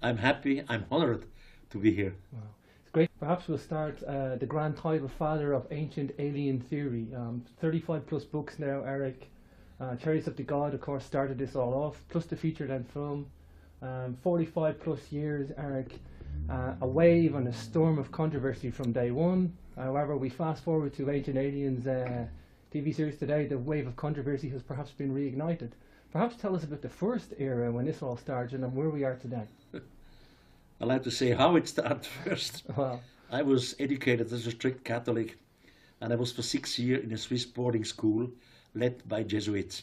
I'm happy, I'm honored to be here. Wow. It's great. Perhaps we'll start the grand title father of ancient alien theory. 35 plus books now, Erich. Chariots of the God, of course, started this all off, plus the feature-length film. 45 plus years, Erich. A wave and a storm of controversy from day one. However, we fast forward to Ancient Aliens TV series today, the wave of controversy has perhaps been reignited. Perhaps tell us about the first era when this all started and where we are today. I like to say how it started first. Well, I was educated as a strict Catholic, and I was for 6 years in a Swiss boarding school led by Jesuits.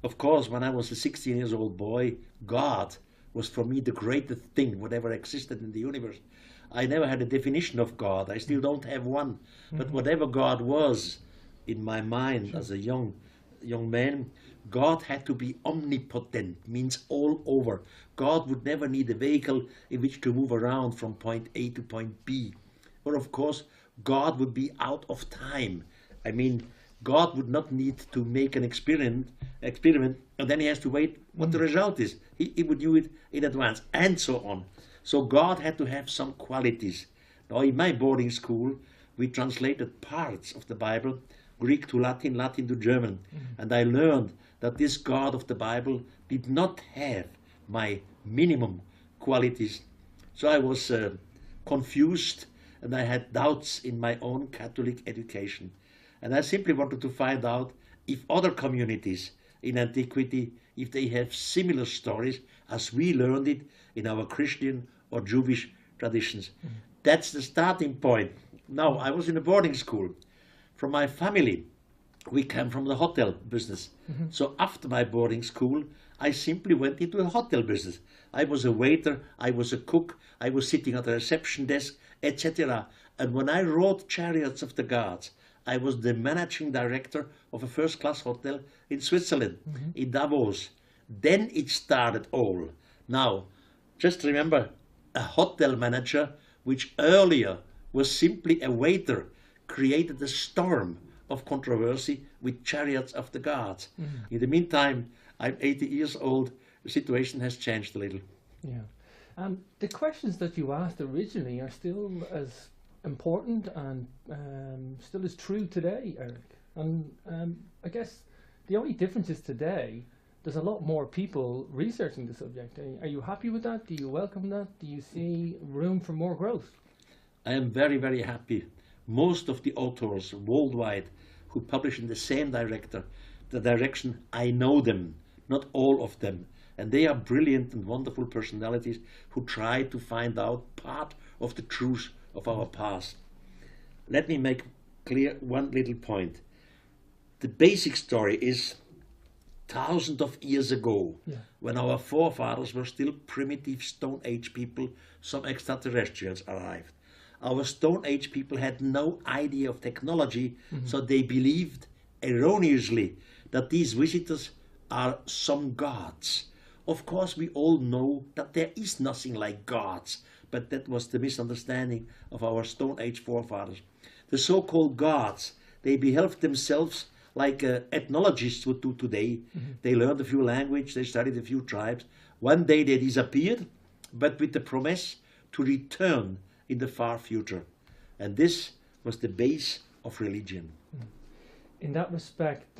Of course, when I was a 16 years old boy, God was for me the greatest thing whatever existed in the universe. I never had a definition of God. I still don't have one. But whatever God was in my mind as a young man, God had to be omnipotent, means all over. God would never need a vehicle in which to move around from point A to point B. Or of course, God would be out of time. I mean, God would not need to make an experiment and then he has to wait what the result is. He would do it in advance and so on. So God had to have some qualities. Now in my boarding school, we translated parts of the Bible, Greek to Latin, Latin to German. And I learned that this God of the Bible did not have my minimum qualities. So I was confused and I had doubts in my own Catholic education. And I simply wanted to find out if other communities in antiquity, if they have similar stories as we learned it in our Christian or Jewish traditions. That's the starting point. Now, I was in a boarding school. From my family, we came from the hotel business. So after my boarding school, I simply went into the hotel business. I was a waiter, I was a cook, I was sitting at the reception desk, etc. And when I wrote Chariots of the Gods, I was the managing director of a first-class hotel in Switzerland, in Davos. Then it started all. Now, just remember, a hotel manager, which earlier was simply a waiter, created a storm of controversy with Chariots of the Gods. In the meantime, I'm 80 years old. The situation has changed a little. yeah. The questions that you asked originally are still as important and still as true today, Erich. And I guess the only difference is today there's a lot more people researching the subject. Are you happy with that? Do you welcome that? Do you see room for more growth? I am very, very happy. Most of the authors worldwide who publish in the same direction, I know them, not all of them. And they are brilliant and wonderful personalities who try to find out part of the truth of our past. Let me make clear one little point. The basic story is thousands of years ago, when our forefathers were still primitive Stone Age people, some extraterrestrials arrived. Our Stone Age people had no idea of technology, so they believed erroneously that these visitors are some gods. Of course, we all know that there is nothing like gods, but that was the misunderstanding of our Stone Age forefathers. The so-called gods, they behaved themselves like ethnologists would do today. They learned a few languages, they studied a few tribes. One day they disappeared, but with the promise to return in the far future. And this was the base of religion. In that respect,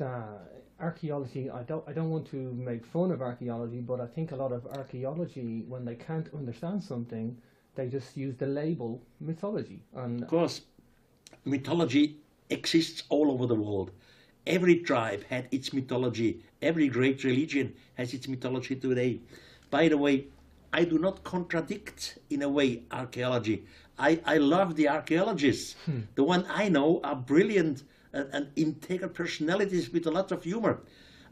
archaeology, I don't want to make fun of archaeology, but I think a lot of archaeology, when they can't understand something, they just use the label mythology. And of course, mythology exists all over the world. Every tribe had its mythology. Every great religion has its mythology today. By the way, I do not contradict, in a way, archaeology. I love the archaeologists. The one I know are brilliant and integral personalities with a lot of humor.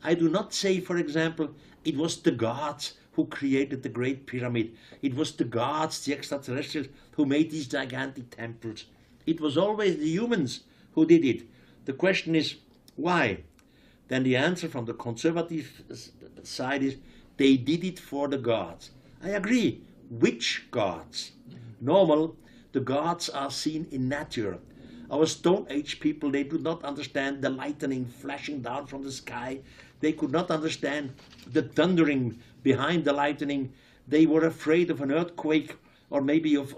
I do not say, for example, it was the gods who created the Great Pyramid. It was the gods, the extraterrestrials, who made these gigantic temples. It was always the humans who did it. The question is, why? Then the answer from the conservative side is, they did it for the gods. I agree. Which gods? Normal, the gods are seen in nature. Our Stone Age people, they do not understand the lightning flashing down from the sky. They could not understand the thundering behind the lightning. They were afraid of an earthquake, or maybe of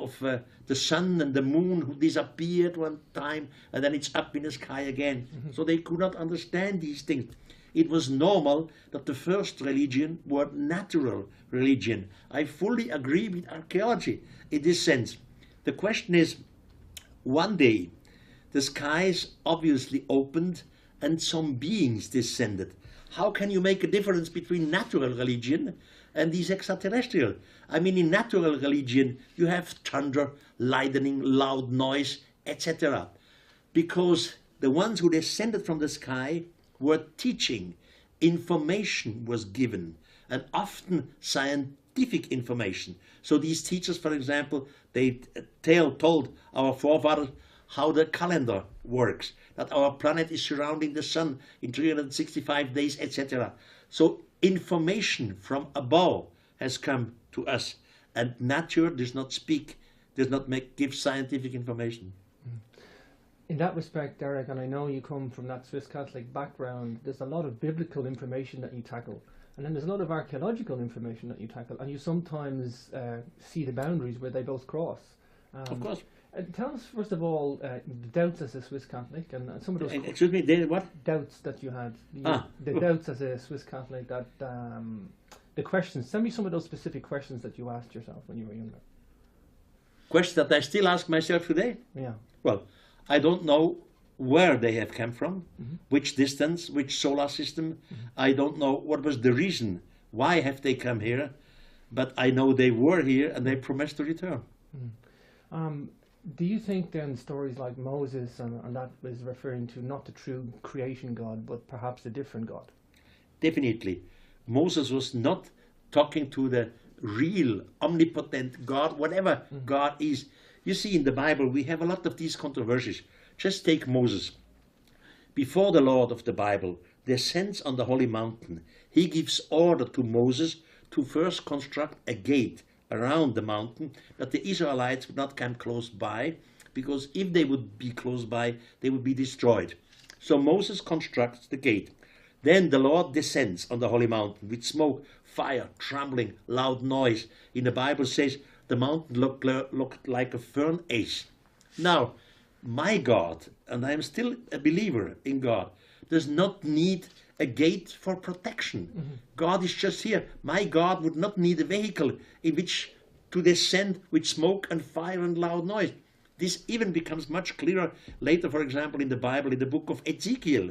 the sun and the moon who disappeared one time and then it's up in the sky again. So they could not understand these things. It was normal that the first religion were natural religion. I fully agree with archaeology in this sense. The question is, one day the skies obviously opened and some beings descended. How can you make a difference between natural religion and these extraterrestrial? I mean, in natural religion you have thunder, lightning, loud noise, etc. Because the ones who descended from the sky were teaching, information was given, and often scientific information. So these teachers, for example, they told our forefathers how the calendar works, that our planet is surrounding the sun in 365 days, etc. So information from above has come to us, and nature does not speak, does not give scientific information. In that respect, Derek, and I know you come from that Swiss Catholic background, there's a lot of biblical information that you tackle, and then there's a lot of archaeological information that you tackle, and you sometimes see the boundaries where they both cross. Of course. Tell us, first of all, the doubts as a Swiss Catholic, and some of those excuse me, what? Doubts that you had. The doubts as a Swiss Catholic, that the questions. Send me some of those specific questions that you asked yourself when you were younger. Questions that I still ask myself today? Yeah. Well, I don't know where they have come from, which distance, which solar system. I don't know what was the reason. Why have they come here? But I know they were here and they promised to return. Do you think then stories like Moses, and that is referring to not the true creation God, but perhaps a different God? Definitely. Moses was not talking to the real, omnipotent God, whatever God is. You see, in the Bible, we have a lot of these controversies. Just take Moses. Before the Lord of the Bible descends on the holy mountain, he gives order to Moses to first construct a gate around the mountain, that the Israelites would not come close by, because if they would be close by, they would be destroyed. So Moses constructs the gate. Then the Lord descends on the holy mountain with smoke, fire, trembling, loud noise. In the Bible says the mountain looked like a furnace. Now, my God, and I am still a believer in God, does not need a gate for protection. God is just here. My God would not need a vehicle in which to descend with smoke and fire and loud noise. This even becomes much clearer later, for example, in the Bible, in the book of Ezekiel,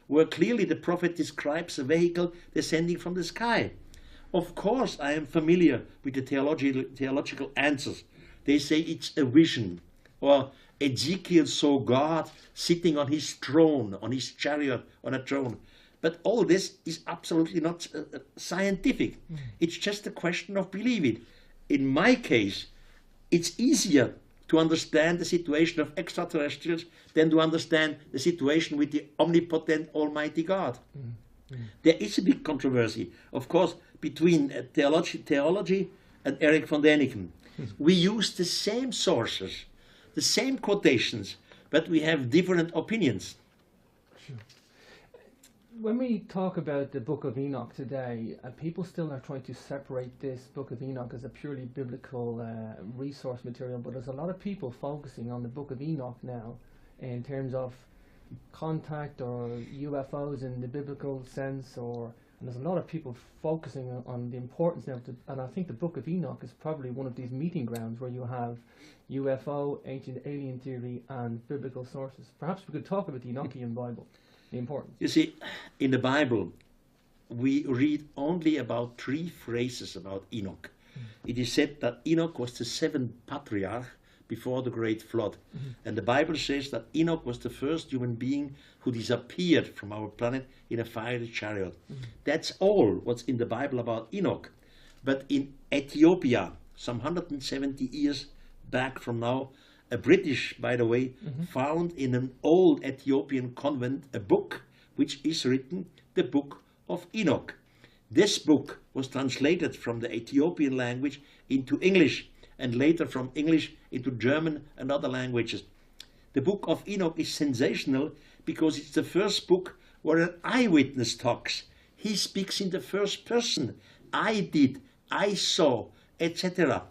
where clearly the prophet describes a vehicle descending from the sky. Of course, I am familiar with the theological answers. They say it's a vision, or Ezekiel saw God sitting on his throne, on his chariot, on a throne. But all this is absolutely not scientific. It's just a question of believing. In my case, it's easier to understand the situation of extraterrestrials than to understand the situation with the omnipotent Almighty God. There is a big controversy, of course, between theology and Erich von Däniken. We use the same sources, the same quotations, but we have different opinions. Sure. When we talk about the Book of Enoch today, people still are trying to separate this Book of Enoch as a purely biblical resource material, but there's a lot of people focusing on the Book of Enoch now in terms of contact or UFOs in the biblical sense, and there's a lot of people focusing on the importance now, and I think the Book of Enoch is probably one of these meeting grounds where you have UFO, ancient alien theory, and biblical sources. Perhaps we could talk about the Enochian Bible. The importance. You see, in the Bible, we read only about 3 phrases about Enoch. It is said that Enoch was the 7th patriarch before the great flood. And the Bible says that Enoch was the first human being who disappeared from our planet in a fiery chariot. That's all what's in the Bible about Enoch. But in Ethiopia, some 170 years back from now, a British, by the way, found in an old Ethiopian convent a book which is written, the Book of Enoch. This book was translated from the Ethiopian language into English, and later from English into German and other languages. The Book of Enoch is sensational because it's the first book where an eyewitness talks. He speaks in the first person. I did, I saw, etc.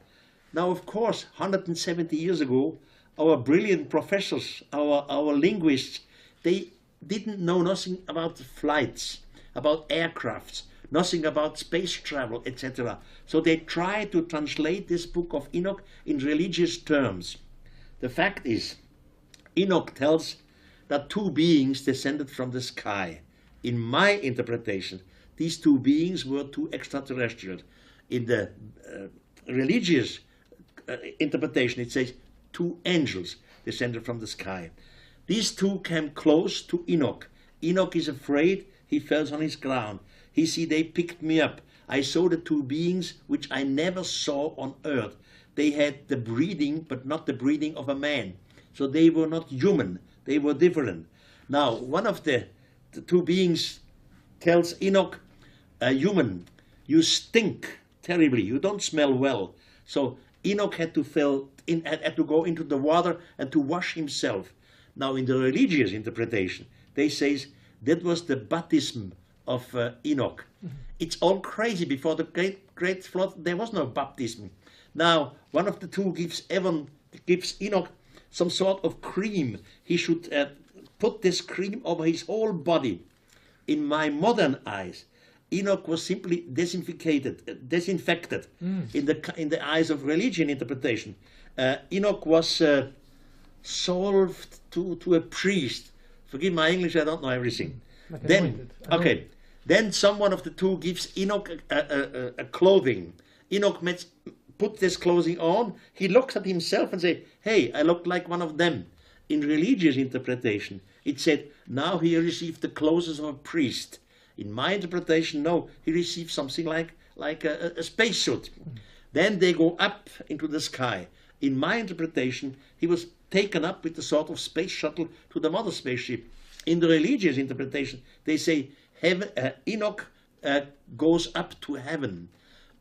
Now, of course, 170 years ago, our brilliant professors, our linguists, they didn't know nothing about flights, about aircrafts, nothing about space travel, etc. So they tried to translate this book of Enoch in religious terms. The fact is, Enoch tells that two beings descended from the sky. In my interpretation, these two beings were two extraterrestrials. In the religious interpretation, it says two angels descended from the sky. These two came close to Enoch. Enoch is afraid, he falls on his ground. He see, they picked me up. I saw the two beings which I never saw on earth. They had the breathing, but not the breathing of a man. So they were not human, they were different. Now, one of the two beings tells Enoch, a human, you stink terribly, you don't smell well. So Enoch had to go into the water and to wash himself. Now, in the religious interpretation, they say that was the baptism of Enoch. It's all crazy. Before the great flood, there was no baptism. Now, one of the two gives Enoch some sort of cream. He should put this cream over his whole body. In my modern eyes, Enoch was simply disinfected in the eyes of religion interpretation. Enoch was solved to a priest. Forgive my English, I don't know everything. Then someone of the two gives Enoch a clothing. Enoch put this clothing on. He looks at himself and say, hey, I look like one of them. In religious interpretation, it said, now he received the clothes of a priest. In my interpretation, no, he received something like a spacesuit. Then they go up into the sky. In my interpretation, he was taken up with the sort of space shuttle to the mother spaceship. In the religious interpretation, they say Enoch goes up to heaven.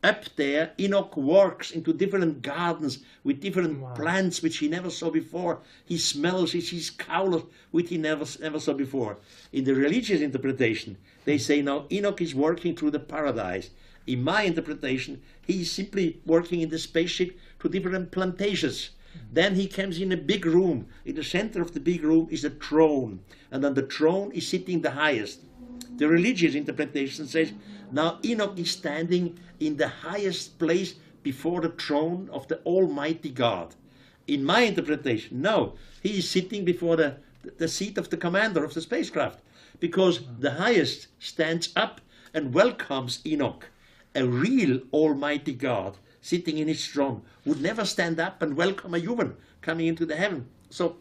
Up there, Enoch walks into different gardens with different plants which he never saw before. He smells, he sees colors which he never saw before. In the religious interpretation, they say now Enoch is working through the paradise. In my interpretation, he is simply working in the spaceship to different plantations. Then he comes in a big room. In the center of the big room is a throne, and on the throne is sitting the highest. The religious interpretation says, now Enoch is standing in the highest place before the throne of the Almighty God. In my interpretation, no, he is sitting before the seat of the commander of the spacecraft, because the highest stands up and welcomes Enoch. A real Almighty God sitting in his throne would never stand up and welcome a human coming into the heaven. So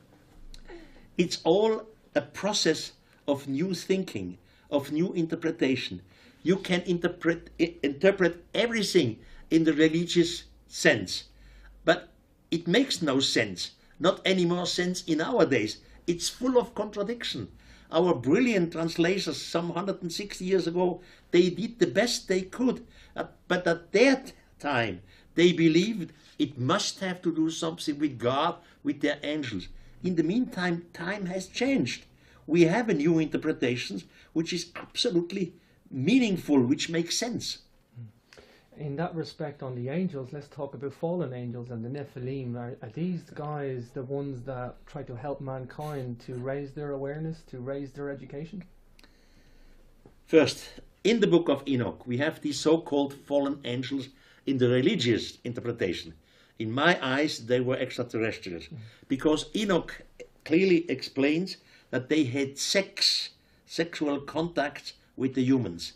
it's all a process of new thinking, of new interpretation. You can interpret everything in the religious sense, but it makes no sense, not any more sense in our days. It's full of contradiction. Our brilliant translators some 160 years ago, they did the best they could, but at that time they believed it must have to do something with God, with their angels. In the meantime, time has changed. We have a new interpretation which is absolutely meaningful, which makes sense. In that respect, on the angels, let's talk about fallen angels and the Nephilim. Are these guys the ones that try to help mankind to raise their awareness, to raise their education? First, in the book of Enoch, we have these so-called fallen angels in the religious interpretation. In my eyes, they were extraterrestrials, because Enoch clearly explains that they had sexual contact with the humans.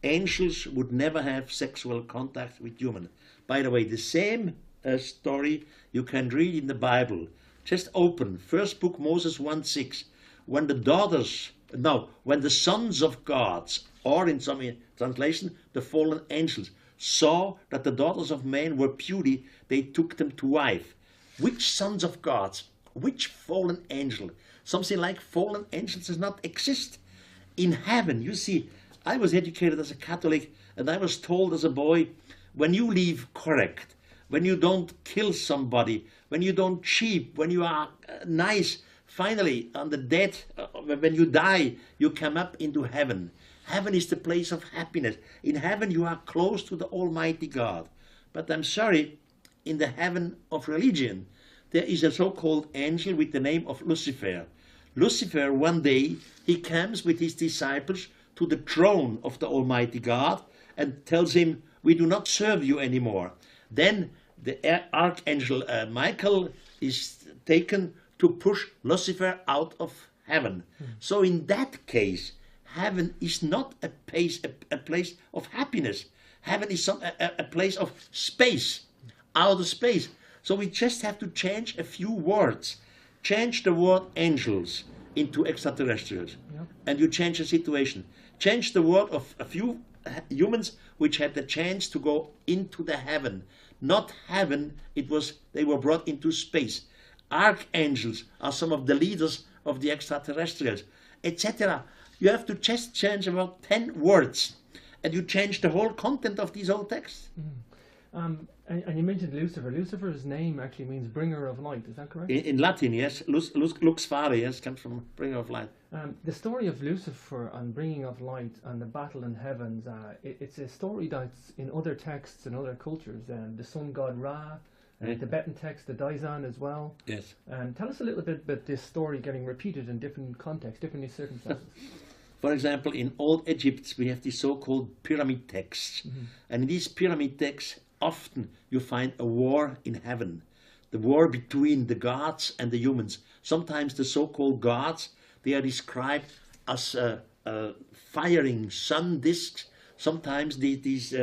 Angels would never have sexual contact with humans. By the way, the same story you can read in the Bible. Just open First Book Moses 1:6. When the sons of gods, or in some translation, the fallen angels, saw that the daughters of men were beauty, they took them to wife. Which sons of gods? Which fallen angel? Something like fallen angels does not exist. In heaven, you see, I was educated as a Catholic, and I was told as a boy, when you live correct, when you don't kill somebody, when you don't cheat, when you are nice, finally, on the death, when you die, you come up into heaven. Heaven is the place of happiness. In heaven, you are close to the Almighty God. But I'm sorry, in the heaven of religion, there is a so-called angel with the name of Lucifer. Lucifer, one day, he comes with his disciples to the throne of the Almighty God and tells him, we do not serve you anymore. Then the archangel Michael is taken to push Lucifer out of heaven. So in that case, heaven is not a place of happiness. Heaven is a place of space, outer space. So we just have to change a few words. Change the word angels into extraterrestrials. Yep. And you change the situation. Change the word of a few humans which had the chance to go into the heaven. Not heaven, they were brought into space. Archangels are some of the leaders of the extraterrestrials, etc. You have to just change about 10 words, and you change the whole content of these old texts. And you mentioned Lucifer. Lucifer's name actually means bringer of light, is that correct? In Latin, yes. Lux fare, yes, comes from bringer of light. The story of Lucifer and bringing of light and the battle in heavens, it's a story that's in other texts and other cultures. The sun god Ra, the Tibetan text, the Daizan as well. Yes. Tell us a little bit about this story getting repeated in different contexts, different circumstances. For example, in old Egypt, we have these so-called pyramid texts. And in these pyramid texts, often you find a war in heaven, the war between the gods and the humans. Sometimes the so-called gods, they are described as firing sun discs. Sometimes these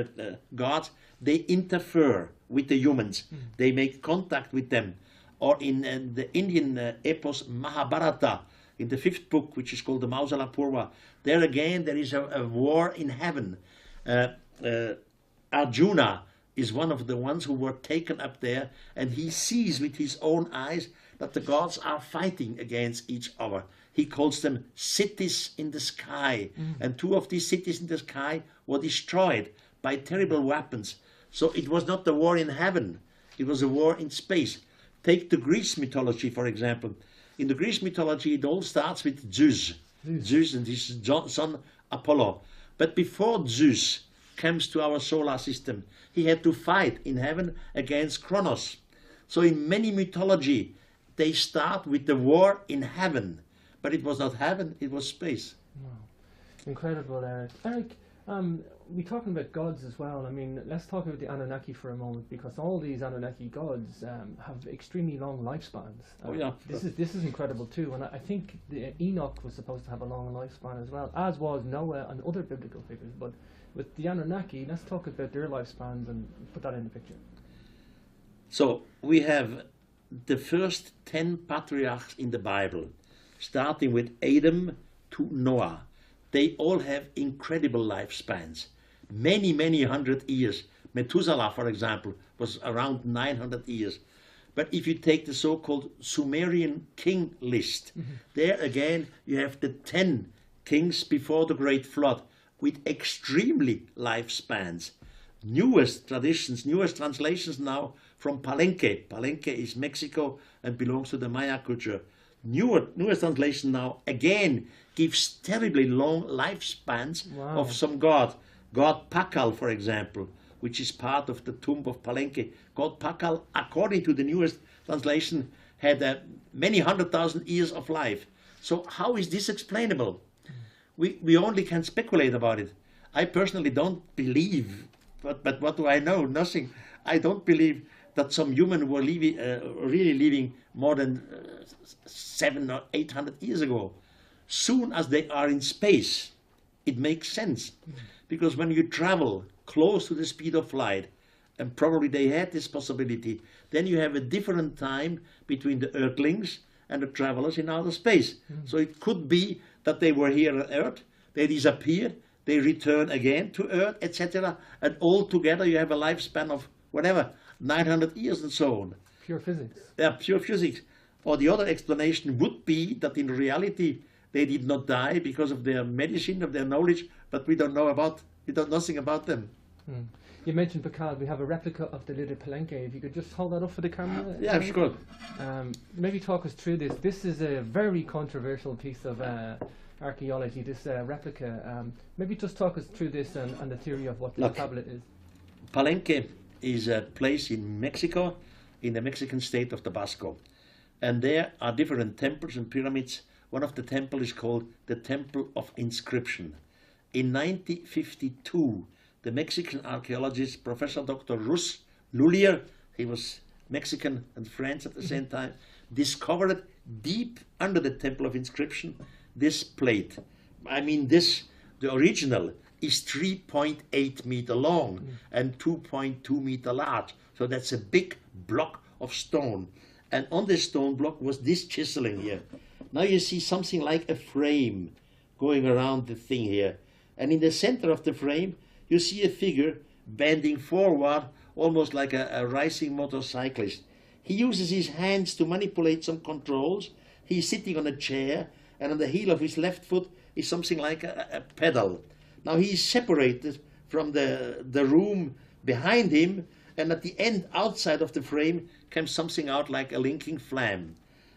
gods, they interfere with the humans. They make contact with them. Or in the Indian epos Mahabharata, in the 5th book, which is called the Mausala Purva, there again there is a war in heaven. Arjuna is one of the ones who were taken up there, and he sees with his own eyes that the gods are fighting against each other. He calls them cities in the sky, and 2 of these cities in the sky were destroyed by terrible weapons. So it was not the war in heaven, it was a war in space. Take the Greek mythology, for example. In the Greek mythology, it all starts with Zeus. Zeus and his son Apollo. But before Zeus comes to our solar system, he had to fight in heaven against Kronos. So in many mythology, they start with the war in heaven. But it was not heaven, it was space. Wow. Incredible, Eric. Eric, we're talking about gods as well. I mean, let's talk about the Anunnaki for a moment, because all these Anunnaki gods have extremely long lifespans. This is incredible too, and I think Enoch was supposed to have a long lifespan as well, as was Noah and other biblical figures. But with the Anunnaki, let's talk about their lifespans and put that in the picture. So we have the first 10 patriarchs in the Bible, starting with Adam to Noah. They all have incredible lifespans, many, many hundred years. Methuselah, for example, was around 900 years. But if you take the so-called Sumerian king list, there again you have the 10 kings before the Great Flood with extremely lifespans. Newest traditions, newest translations now from Palenque. Palenque is Mexico and belongs to the Maya culture. Newest translation now again gives terribly long lifespans of some god. God Pakal, for example, which is part of the tomb of Palenque. God Pakal, according to the newest translation, had many 100,000 years of life. So how is this explainable? We only can speculate about it. I personally don't believe, but what do I know? Nothing. I don't believe that some human were really living more than 700 or 800 years ago. Soon as they are in space, it makes sense. Because when you travel close to the speed of light, and probably they had this possibility, then you have a different time between the Earthlings and the travelers in outer space. So it could be that they were here on Earth, they disappeared, they return again to Earth, etc. And all together you have a lifespan of whatever, 900 years and so on. Pure physics. Yeah, pure physics. Or the other explanation would be that in reality they did not die because of their medicine, of their knowledge, but we don't know nothing about them. You mentioned Pakal. We have a replica of the little Palenque. If you could just hold that up for the camera. Yeah, sure. Maybe talk us through this. This is a very controversial piece of archaeology, this replica. Maybe just talk us through this and the theory of what the tablet is. Palenque is a place in Mexico, in the Mexican state of Tabasco. And there are different temples and pyramids. One of the temples is called the Temple of Inscription. In 1952, the Mexican archaeologist, Professor Dr. Rus Lullier, he was Mexican and French at the same time, discovered deep under the Temple of Inscription this plate. I mean, the original is 3.8 meter long and 2.2 meter large. So that's a big block of stone. And on this stone block was this chiseling here. Now you see something like a frame going around the thing here. And in the center of the frame, you see a figure bending forward, almost like a racing motorcyclist. He uses his hands to manipulate some controls. He's sitting on a chair, and on the heel of his left foot is something like a pedal. Now he is separated from the room behind him, and at the end, outside of the frame, comes something out like a linking flame.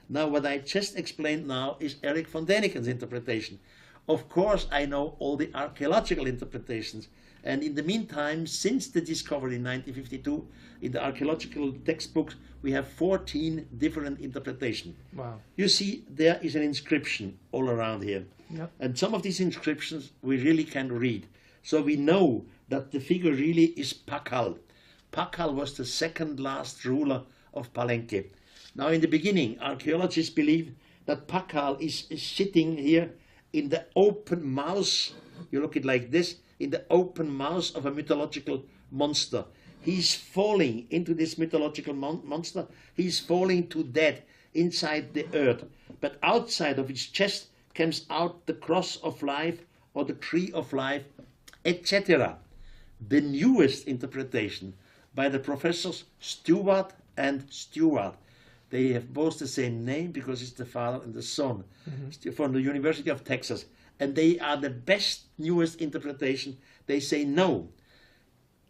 Now what I just explained now is Erich von Däniken's interpretation. Of course, I know all the archaeological interpretations, and in the meantime, since the discovery in 1952, in the archaeological textbooks, we have 14 different interpretations. Wow. You see, there is an inscription all around here. Yep. And some of these inscriptions we really can read. So we know that the figure really is Pakal. Pakal was the second last ruler of Palenque. Now in the beginning, archaeologists believe that Pakal is sitting here in the open mouth, you look at it like this, in the open mouth of a mythological monster. He's falling into this mythological monster. He's falling to death inside the earth. But outside of his chest comes out the cross of life or the tree of life, etc. The newest interpretation by the professors Stewart and Stewart. They have both the same name because it's the father and the son, from the University of Texas. And they are the best, newest interpretation. They say no.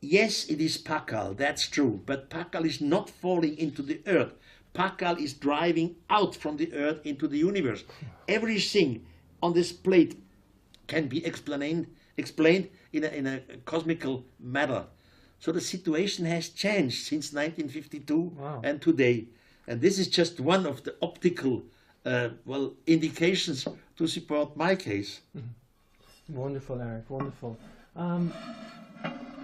Yes, it is Pakal, that's true. But Pakal is not falling into the earth. Pakal is driving out from the earth into the universe. Everything on this plate can be explained in a cosmical manner. So the situation has changed since 1952 Wow. and today. And this is just one of the optical indications to support my case. Wonderful, Erich, wonderful.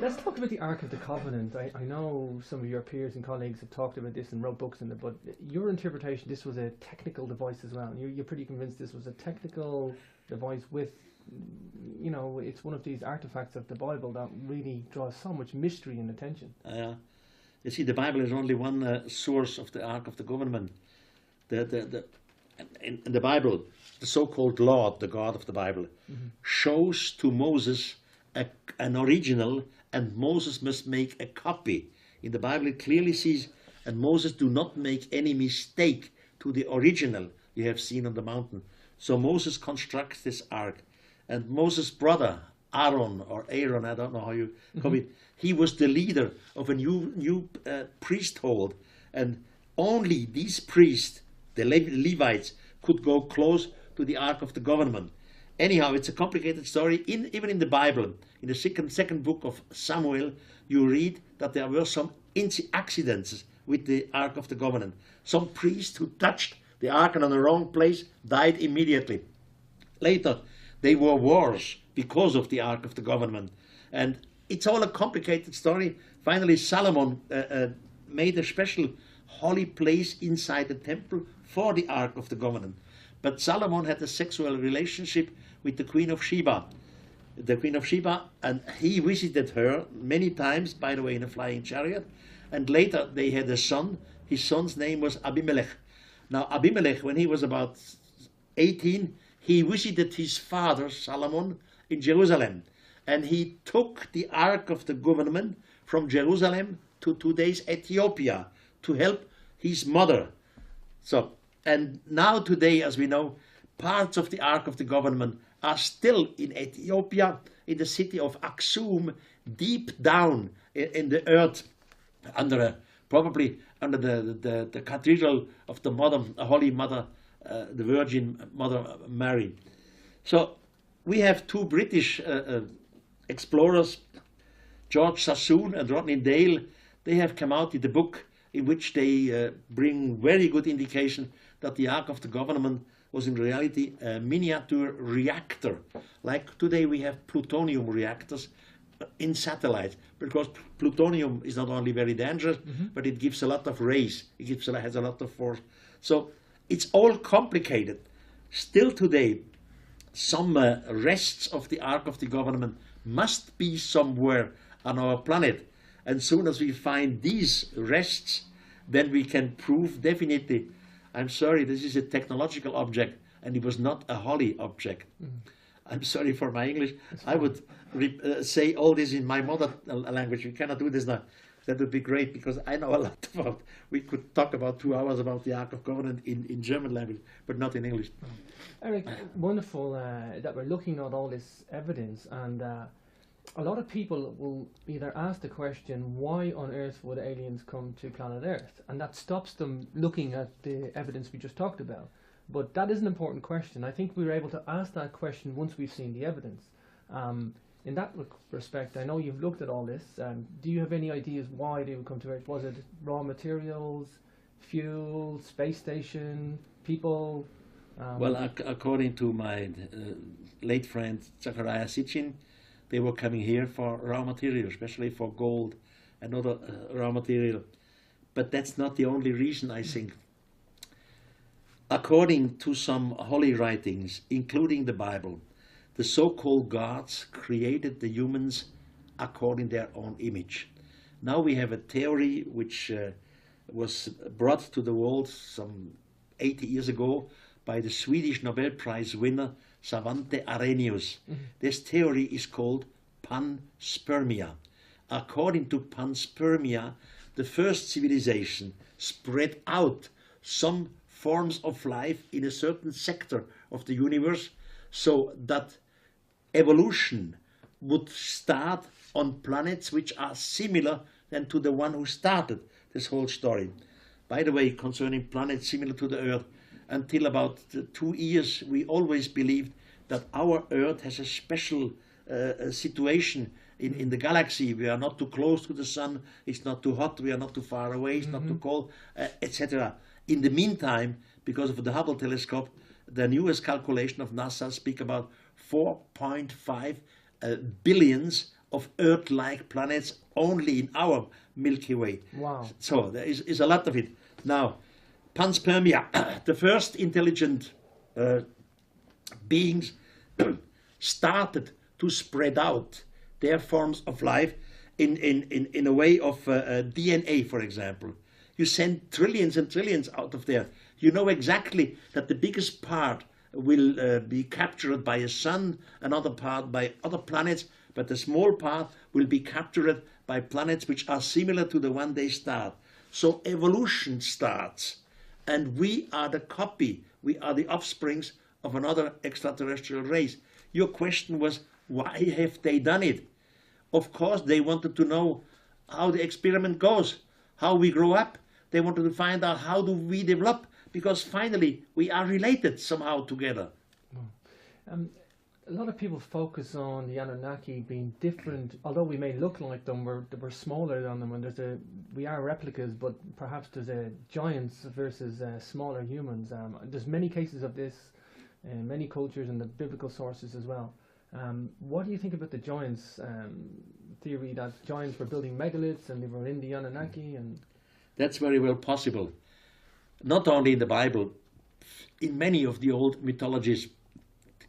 Let's talk about the Ark of the Covenant. I know some of your peers and colleagues have talked about this and wrote books on it, but your interpretation, this was a technical device as well. You're pretty convinced this was a technical device with, you know, it's one of these artifacts of the Bible that really draws so much mystery and attention. You see, the Bible is only one source of the Ark of the Covenant. In the Bible, the so-called Lord, the God of the Bible, shows to Moses an original, and Moses must make a copy. In the Bible, it clearly says, and Moses do not make any mistake to the original you have seen on the mountain. So Moses constructs this ark, and Moses' brother, Aaron, I don't know how you call it, he was the leader of a new priesthood, and only these priests, the Levites, could go close to the Ark of the Covenant. Anyhow, it's a complicated story. Even in the Bible, in the second book of Samuel, you read that there were some accidents with the Ark of the Covenant. Some priest who touched the Ark on the wrong place died immediately. Later, there were wars because of the Ark of the Covenant. And it's all a complicated story. Finally, Solomon made a special holy place inside the temple for the Ark of the Covenant. But Solomon had a sexual relationship with the Queen of Sheba. The Queen of Sheba, and he visited her many times, by the way, in a flying chariot. And later they had a son. His son's name was Abimelech. Now Abimelech, when he was about 18, he visited his father, Solomon, in Jerusalem. And he took the Ark of the Covenant from Jerusalem to today's Ethiopia to help his mother. So, and now today, as we know, parts of the Ark of the Covenant are still in Ethiopia, in the city of Aksum, deep down in the earth, probably under the cathedral of the Holy Mother, the Virgin Mother Mary. So we have two British explorers, George Sassoon and Rodney Dale. they have come out with a book in which they bring very good indication that the Ark of the Government was in reality a miniature reactor. Like today we have plutonium reactors in satellites, because plutonium is not only very dangerous, but it gives a lot of rays, has a lot of force. So it's all complicated. Still today, some rests of the Ark of the Government must be somewhere on our planet. And soon as we find these rests, then we can prove definitely, I'm sorry, this is a technological object, and it was not a holy object. I'm sorry for my English. I would say all this in my mother language. We cannot do this now. That would be great, because I know a lot about. We could talk about 2 hours about the Ark of Covenant in German language, but not in English. Erich, wonderful that we're looking at all this evidence, and a lot of people will either ask the question, why on earth would aliens come to planet Earth? And that stops them looking at the evidence we just talked about. But that is an important question. I think we were able to ask that question once we've seen the evidence. In that respect, I know you've looked at all this. Do you have any ideas why they would come to Earth? Was it raw materials, fuel, space station, people? Well, according to my late friend Zachariah Sitchin, they were coming here for raw material, especially for gold and other raw material. But that's not the only reason, I think. According to some holy writings, including the Bible, the so-called gods created the humans according to their own image. Now we have a theory which was brought to the world some 80 years ago by the Swedish Nobel Prize winner Svante Arrhenius. This theory is called panspermia. According to panspermia, the first civilization spread out some forms of life in a certain sector of the universe, so that evolution would start on planets which are similar than to the one who started this whole story. By the way, concerning planets similar to the Earth, until about 2 years we always believed that our Earth has a special situation in the galaxy. We are not too close to the sun, it's not too hot, we are not too far away, it's not too cold, etc. In the meantime, because of the Hubble telescope, the newest calculation of NASA speak about 4.5 billions of Earth-like planets only in our Milky Way. Wow. So there is a lot of it. Now, panspermia, the first intelligent beings started to spread out their forms of life in a way of DNA, for example. You send trillions and trillions out of there. You know exactly that the biggest part will be captured by a sun, another part by other planets, but the small part will be captured by planets which are similar to the one they start. So evolution starts, and we are the copy, we are the offsprings of another extraterrestrial race. Your question was, why have they done it? Of course, they wanted to know how the experiment goes, how we grow up. They wanted to find out how do we develop, because finally we are related somehow together. A lot of people focus on the Anunnaki being different, although we may look like them, we're smaller than them, and we are replicas, but perhaps there's a giants versus smaller humans. There's many cases of this in many cultures and the biblical sources as well. What do you think about the giants theory, that giants were building megaliths and they were in the Anunnaki? And that's very well possible. Not only in the Bible, in many of the old mythologies,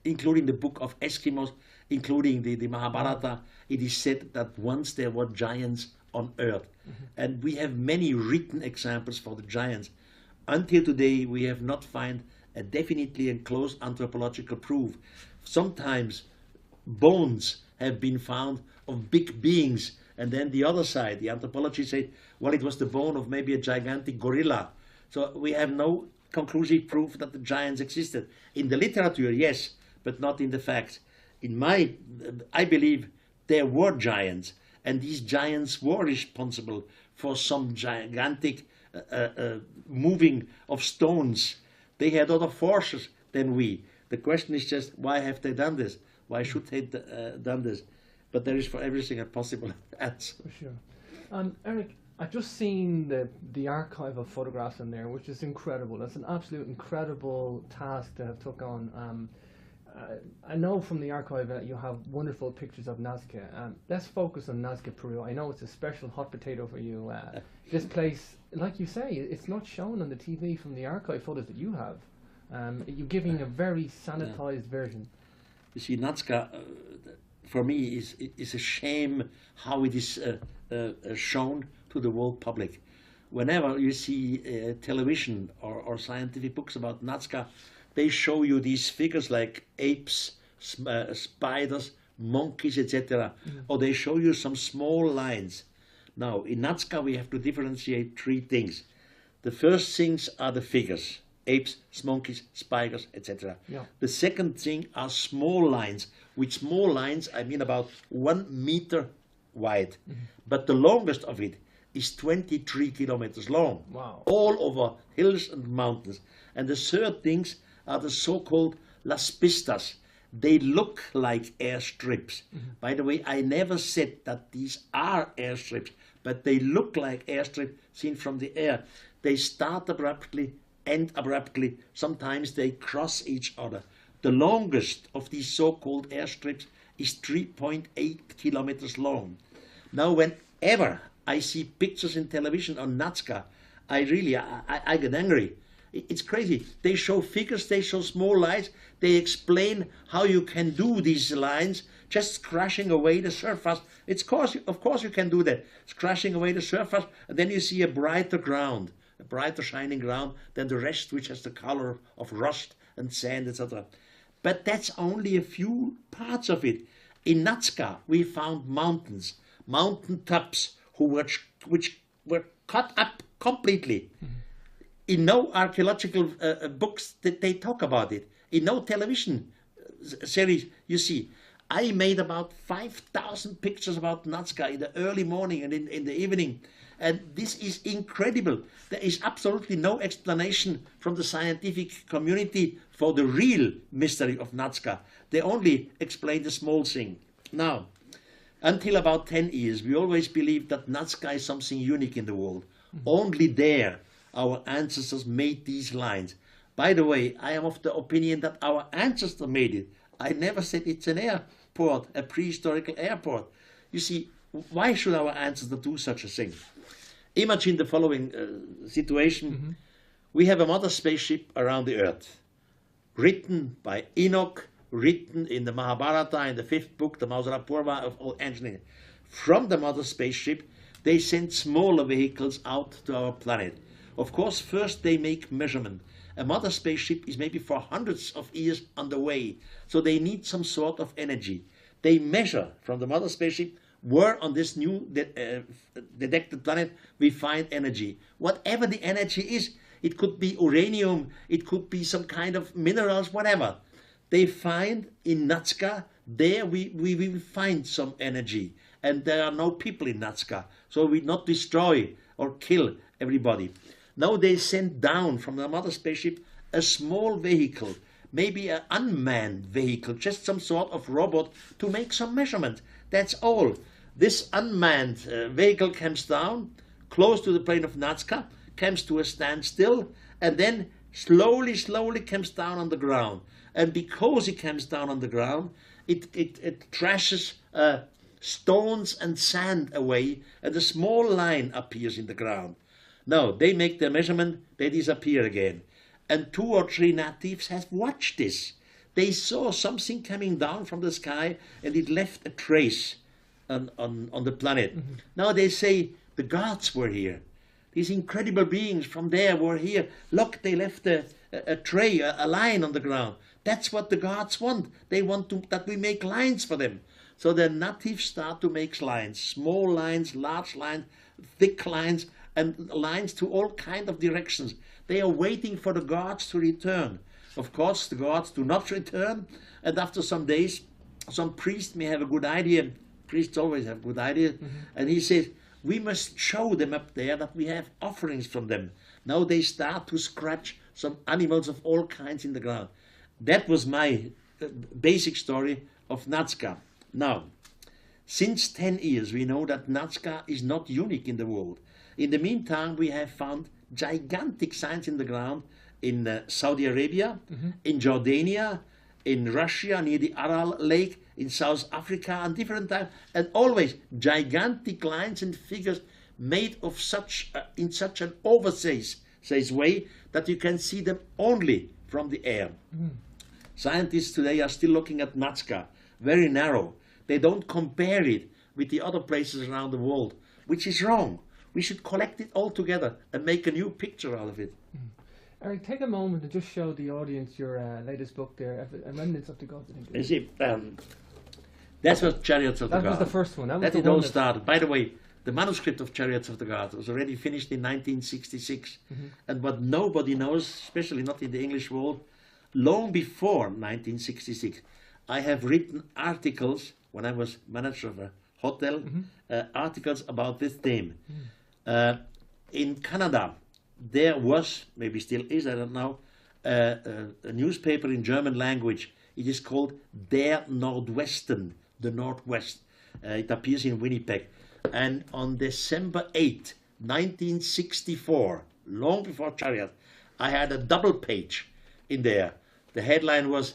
including the book of Eskimos, including the Mahabharata, it is said that once there were giants on earth. And we have many written examples for the giants. Until today, we have not found a definitely and close anthropological proof. Sometimes bones have been found of big beings, and then the other side, the anthropology said, well, it was the bone of maybe a gigantic gorilla. So we have no conclusive proof that the giants existed. In the literature, yes, but not in the facts. I believe there were giants, and these giants were responsible for some gigantic moving of stones. They had other forces than we. The question is just, why have they done this? Why should they done this? But there is for everything a possible answer. For sure. Erich, I've just seen the archive of photographs in there, which is incredible. That's an absolute incredible task to have took on. I know from the archive that you have wonderful pictures of Nazca. Let's focus on Nazca, Peru. I know it's a special hot potato for you. This place, like you say, it's not shown on the TV from the archive photos that you have. You're giving a very sanitized version. You see, Nazca, for me, is a shame how it is shown to the world public. Whenever you see television or scientific books about Nazca, they show you these figures like apes, spiders, monkeys, etc. Or they show you some small lines. Now, in Nazca, we have to differentiate three things. The first things are the figures: apes, monkeys, spiders, etc. Yeah. The second thing are small lines. With small lines, I mean about 1 meter wide. But the longest of it is 23 kilometers long. Wow. All over hills and mountains. And the third things are the so-called las pistas. They look like airstrips. By the way, I never said that these are airstrips, but they look like airstrips seen from the air. They start abruptly, end abruptly. Sometimes they cross each other. The longest of these so-called airstrips is 3.8 kilometers long. Now, whenever I see pictures in television on Nazca, I get angry. It's crazy. They show figures, they show small lines, they explain how you can do these lines, just crashing away the surface. Of course you can do that. It's crashing away the surface, and then you see a brighter ground, a brighter shining ground than the rest, which has the color of rust and sand, etc. But that's only a few parts of it. In Nazca, we found mountains, mountain tops, which were cut up completely. In no archaeological books that they talk about it. In no television series, you see. I made about 5,000 pictures about Nazca in the early morning and in the evening. And this is incredible. There is absolutely no explanation from the scientific community for the real mystery of Nazca. They only explain the small thing. Now, until about 10 years, we always believed that Nazca is something unique in the world. Only there our ancestors made these lines. By the way, I am of the opinion that our ancestors made it. I never said it's an airport, a prehistoric airport. You see, why should our ancestors do such a thing? Imagine the following situation. We have a mother spaceship around the Earth, written by Enoch, written in the Mahabharata, in the 5th book, the Mausara of all ancient. From the mother spaceship, they send smaller vehicles out to our planet. Of course, first they make measurement. A mother spaceship is maybe for hundreds of years on the way, so they need some sort of energy. They measure from the mother spaceship where on this new detected planet we find energy. Whatever the energy is, it could be uranium, it could be some kind of minerals, whatever. They find in Nazca, there we will find some energy. And there are no people in Nazca, so we not destroy or kill everybody. Now they send down from the mother spaceship a small vehicle, maybe an unmanned vehicle, just some sort of robot to make some measurement. That's all. This unmanned vehicle comes down, close to the plain of Nazca, comes to a standstill, and then slowly comes down on the ground. And because it comes down on the ground, it trashes stones and sand away, and a small line appears in the ground. Now, they make their measurement, they disappear again. And 2 or 3 natives have watched this. They saw something coming down from the sky, and it left a trace on the planet. Now they say, the gods were here. These incredible beings from there were here. Look, they left a tray, a line on the ground. That's what the gods want. They want that we make lines for them. So the natives start to make lines, small lines, large lines, thick lines, and lines to all kinds of directions. They are waiting for the gods to return. Of course, the gods do not return, and after some days, some priest may have a good idea. Priests always have good ideas, and he says, we must show them up there that we have offerings from them. Now they start to scratch some animals of all kinds in the ground. That was my basic story of Nazca. Now, since 10 years, we know that Nazca is not unique in the world. In the meantime, we have found gigantic signs in the ground in Saudi Arabia, in Jordania, in Russia near the Aral Lake, in South Africa, and different times, and always gigantic lines and figures made of such in such an oversized way that you can see them only from the air. Scientists today are still looking at Nazca, very narrow. They don't compare it with the other places around the world, which is wrong. We should collect it all together and make a new picture out of it. Erich, take a moment and just show the audience your latest book there, Remnants of the Gods, I think. You see, that's what Chariots of the Gods. That was the first one. That it all started. By the way, the manuscript of Chariots of the Gods was already finished in 1966. And what nobody knows, especially not in the English world, long before 1966, I have written articles, when I was manager of a hotel, articles about this theme. In Canada, there was, maybe still is, I don't know, a newspaper in German language. It is called Der Nordwesten, the Northwest. It appears in Winnipeg. And on December 8, 1964, long before Chariot, I had a double page in there. The headline was,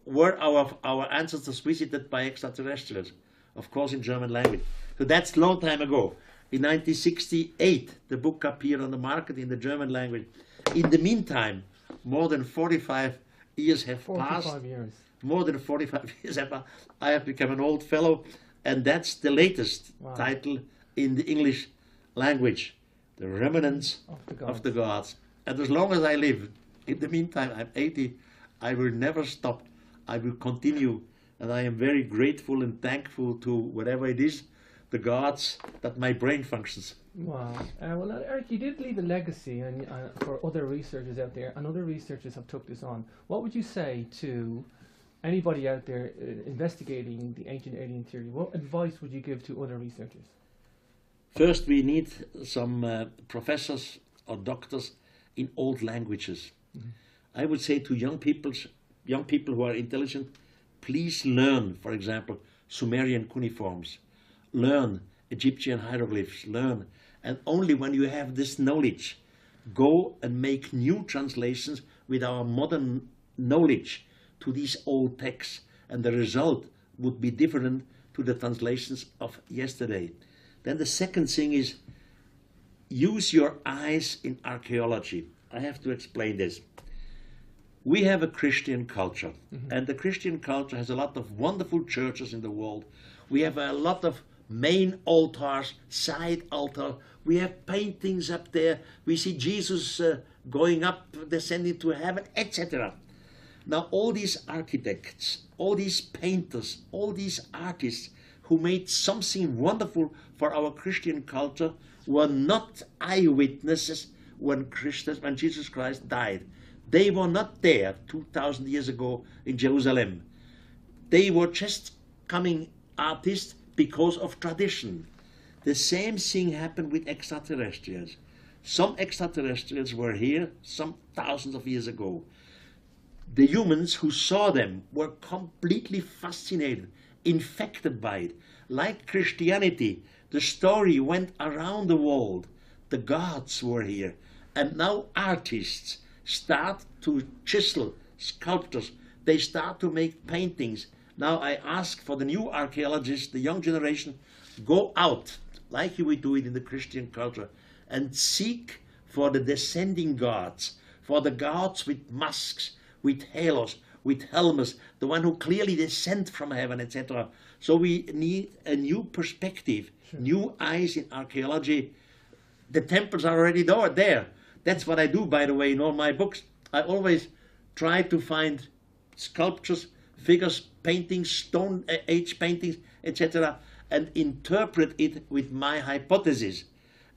were our ancestors visited by extraterrestrials? Of course, in German language. So that's a long time ago. In 1968, the book appeared on the market in the German language. In the meantime, more than 45 years have passed. 45 years. More than 45 years have passed. I have become an old fellow, and that's the latest title in the English language, The Remnants of the Gods. And as long as I live, in the meantime, I'm 80, I will never stop. I will continue, and I am very grateful and thankful to whatever it is, the gods, that my brain functions. Wow. Well, Erich, you did leave a legacy and for other researchers out there, and other researchers have took this on. What would you say to anybody out there investigating the ancient alien theory? What advice would you give to other researchers? First, we need some professors or doctors in old languages. I would say to young people who are intelligent, please learn, for example, Sumerian cuneiforms. Learn Egyptian hieroglyphs, learn. And only when you have this knowledge, go and make new translations with our modern knowledge to these old texts. And the result would be different to the translations of yesterday. Then the second thing is, use your eyes in archaeology. I have to explain this. We have a Christian culture, and the Christian culture has a lot of wonderful churches in the world. We have a lot of main altars, side altar. We have paintings up there. We see Jesus going up, descending to heaven, etc. Now, all these architects, all these painters, all these artists who made something wonderful for our Christian culture were not eyewitnesses when Jesus Christ died. They were not there 2,000 years ago in Jerusalem. They were just coming artists because of tradition. The same thing happened with extraterrestrials. Some extraterrestrials were here some thousands of years ago. The humans who saw them were completely fascinated, infected by it. Like Christianity, the story went around the world. The gods were here. And now artists start to chisel, sculptors. They start to make paintings. Now I ask for the new archaeologists, the young generation, go out, like we do it in the Christian culture, and seek for the descending gods, for the gods with masks, with halos, with helmets, the one who clearly descend from heaven, etc. So we need a new perspective, new eyes in archaeology. The temples are already there. That's what I do, by the way, in all my books. I always try to find sculptures, figures, paintings, Stone Age paintings, etc., and interpret it with my hypothesis.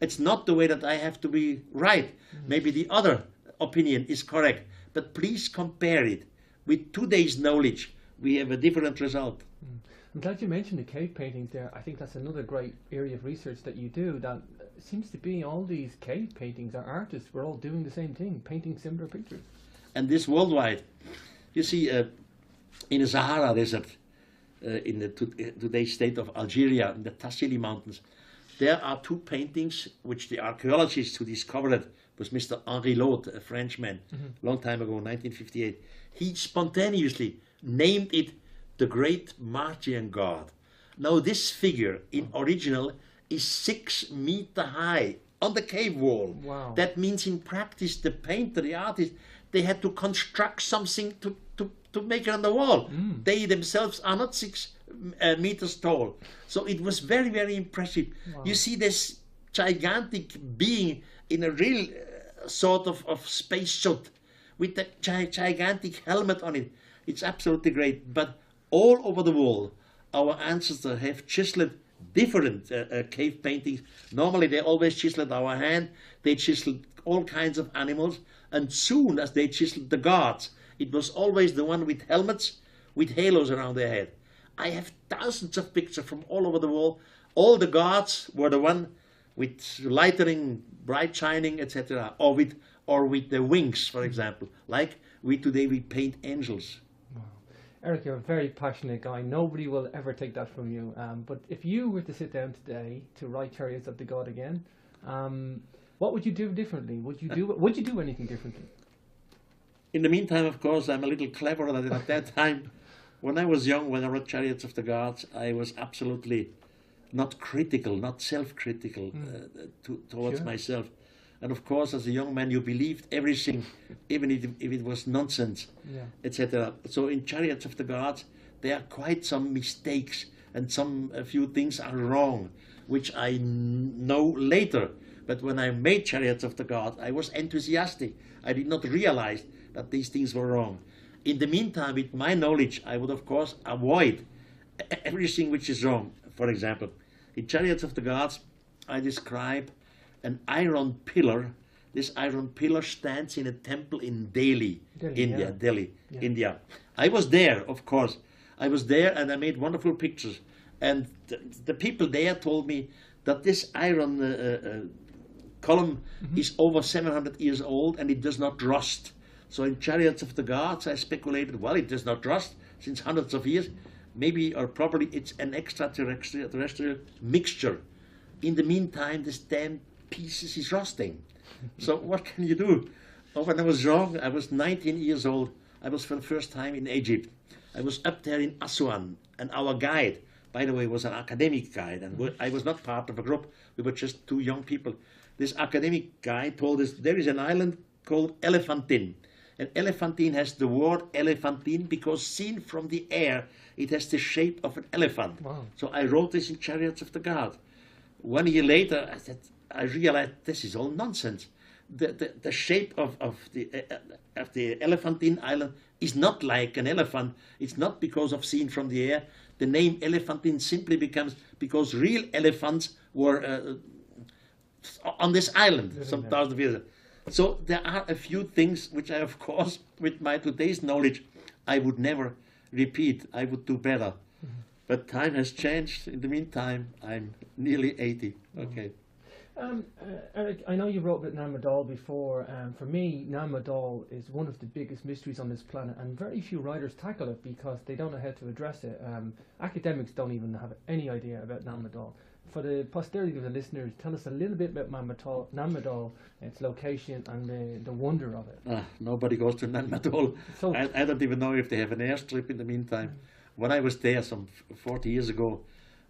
It's not the way that I have to be right. Maybe the other opinion is correct, but please compare it with today's knowledge. We have a different result. I'm glad you mentioned the cave paintings there. I think that's another great area of research that you do. That seems to be all these cave paintings are artists. We're all doing the same thing, painting similar pictures. And this worldwide. You see, in the Sahara Desert, in the today's state of Algeria, in the Tassili Mountains, there are two paintings which the archaeologist who discovered it was Mr. Henri Laude, a Frenchman, long time ago, 1958. He spontaneously named it the Great Martian God. Now this figure in original is 6 meters high on the cave wall. Wow. That means in practice the painter, the artist, they had to construct something to make it on the wall. They themselves are not 6 meters tall. So it was very, very impressive. Wow. You see this gigantic being in a real sort of space suit with a gigantic helmet on it. It's absolutely great. But all over the world, our ancestors have chiseled different cave paintings. Normally they always chiseled our hand, they chiseled all kinds of animals, and soon as they chiseled the gods, it was always the one with helmets, with halos around their head. I have thousands of pictures from all over the world. All the gods were the one with lightning, bright shining, etc., or with the wings, for example, like today we paint angels. Erich, you're a very passionate guy. Nobody will ever take that from you. But if you were to sit down today to write Chariots of the God again, what would you do differently? Would you do anything differently? In the meantime, of course, I'm a little cleverer than at that time. When I was young, when I wrote Chariots of the Gods, I was absolutely not critical, not self-critical towards myself. And of course, as a young man, you believed everything, even if it was nonsense, etc. So in Chariots of the Gods, there are quite some mistakes, and a few things are wrong, which I know later. But when I made Chariots of the Gods, I was enthusiastic. I did not realize that these things were wrong. In the meantime, with my knowledge, I would of course avoid everything which is wrong. For example, in Chariots of the Gods, I describe an iron pillar. This iron pillar stands in a temple in Delhi, India. India. I was there, of course. I was there and I made wonderful pictures. And the people there told me that this iron column is over 700 years old and it does not rust. So in Chariots of the Gods, I speculated, well, it does not rust since hundreds of years. Maybe or probably it's an extraterrestrial mixture. In the meantime, this damn pieces is rusting. So what can you do? Oh, when I was young, I was 19 years old. I was for the first time in Egypt. I was up there in Aswan, and our guide, by the way, was an academic guide, and I was not part of a group. We were just 2 young people. This academic guy told us there is an island called Elephantine. And Elephantine has the word Elephantine because seen from the air, it has the shape of an elephant. Wow. So I wrote this in Chariots of the God. 1 year later, I realized this is all nonsense. The shape of the Elephantine Island is not like an elephant. It's not because of seen from the air. The name Elephantine simply becomes because real elephants were on this island some thousands of years ago. So there are a few things which I, of course, with my today's knowledge, I would never repeat. I would do better. But time has changed. In the meantime, I'm nearly 80. Okay. Erich, I know you wrote about Nan Madol before. For me, Nan Madol is one of the biggest mysteries on this planet, and very few writers tackle it because they don't know how to address it. Academics don't even have any idea about Nan Madol. For the posterity of the listeners, tell us a little bit about Nan Madol, its location, and the wonder of it. Nobody goes to Nan Madol. So I don't even know if they have an airstrip in the meantime. When I was there some 40 years ago,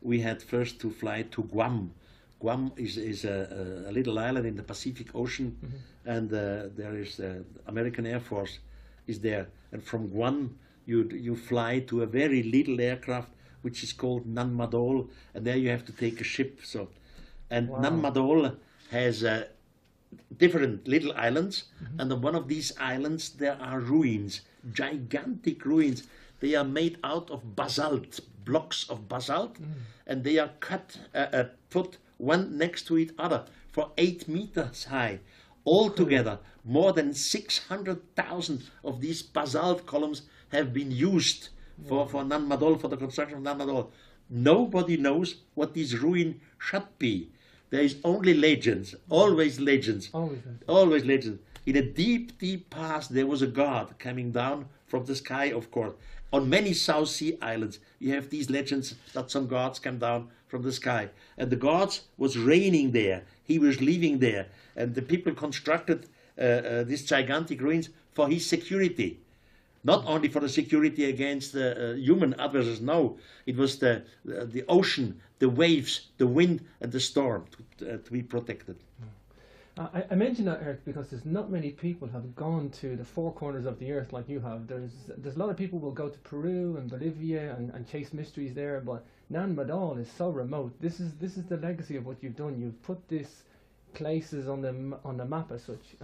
we had first to fly to Guam. Guam is a little island in the Pacific Ocean, and there is American Air Force is there. And from Guam, you fly to a very little aircraft, which is called Nan Madol, and there you have to take a ship. So, and Nan Madol has different little islands, and on one of these islands there are ruins, gigantic ruins. They are made out of basalt, blocks of basalt, and they are put one next to each other for 8 meters high. Altogether, more than 600,000 of these basalt columns have been used for Nan Madol, for the construction of Nan Madol. Nobody knows what this ruin should be. There is only legends, always legends, always legends. In a deep, deep past, there was a god coming down from the sky, of course. On many South Sea islands, you have these legends that some gods come down from the sky. And the gods was reigning there. He was living there. And the people constructed these gigantic ruins for his security. Not only for the security against human adversaries, no. It was the ocean, the waves, the wind, and the storm to be protected. I mention that, Erich, because there's not many people have gone to the four corners of the earth like you have. There's a lot of people will go to Peru and Bolivia and chase mysteries there, but Nan Madol is so remote. This is the legacy of what you've done. You've put these places on the map as such.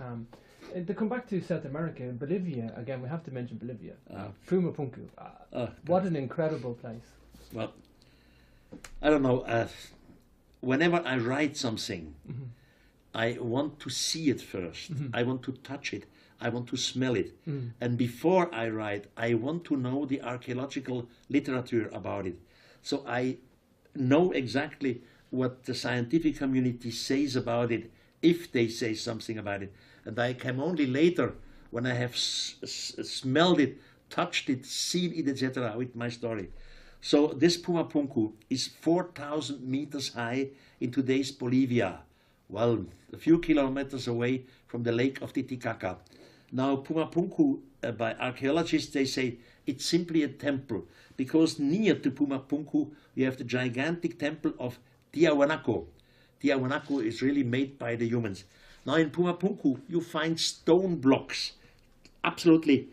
To come back to South America, Bolivia again, we have to mention Bolivia. Pumapunku. What an incredible place. Well, I don't know. Whenever I write something, I want to see it first. I want to touch it. I want to smell it. And before I write, I want to know the archaeological literature about it. So I know exactly what the scientific community says about it, if they say something about it. And I come only later, when I have smelled it, touched it, seen it, etc., with my story. So this Pumapunku is 4,000 meters high in today's Bolivia. Well, a few kilometers away from the lake of Titicaca. Now, Pumapunku, by archaeologists, they say it's simply a temple, because near to Pumapunku, you have the gigantic temple of Tiahuanaco. Tiahuanaco is really made by the humans. Now, in Pumapunku, you find stone blocks, absolutely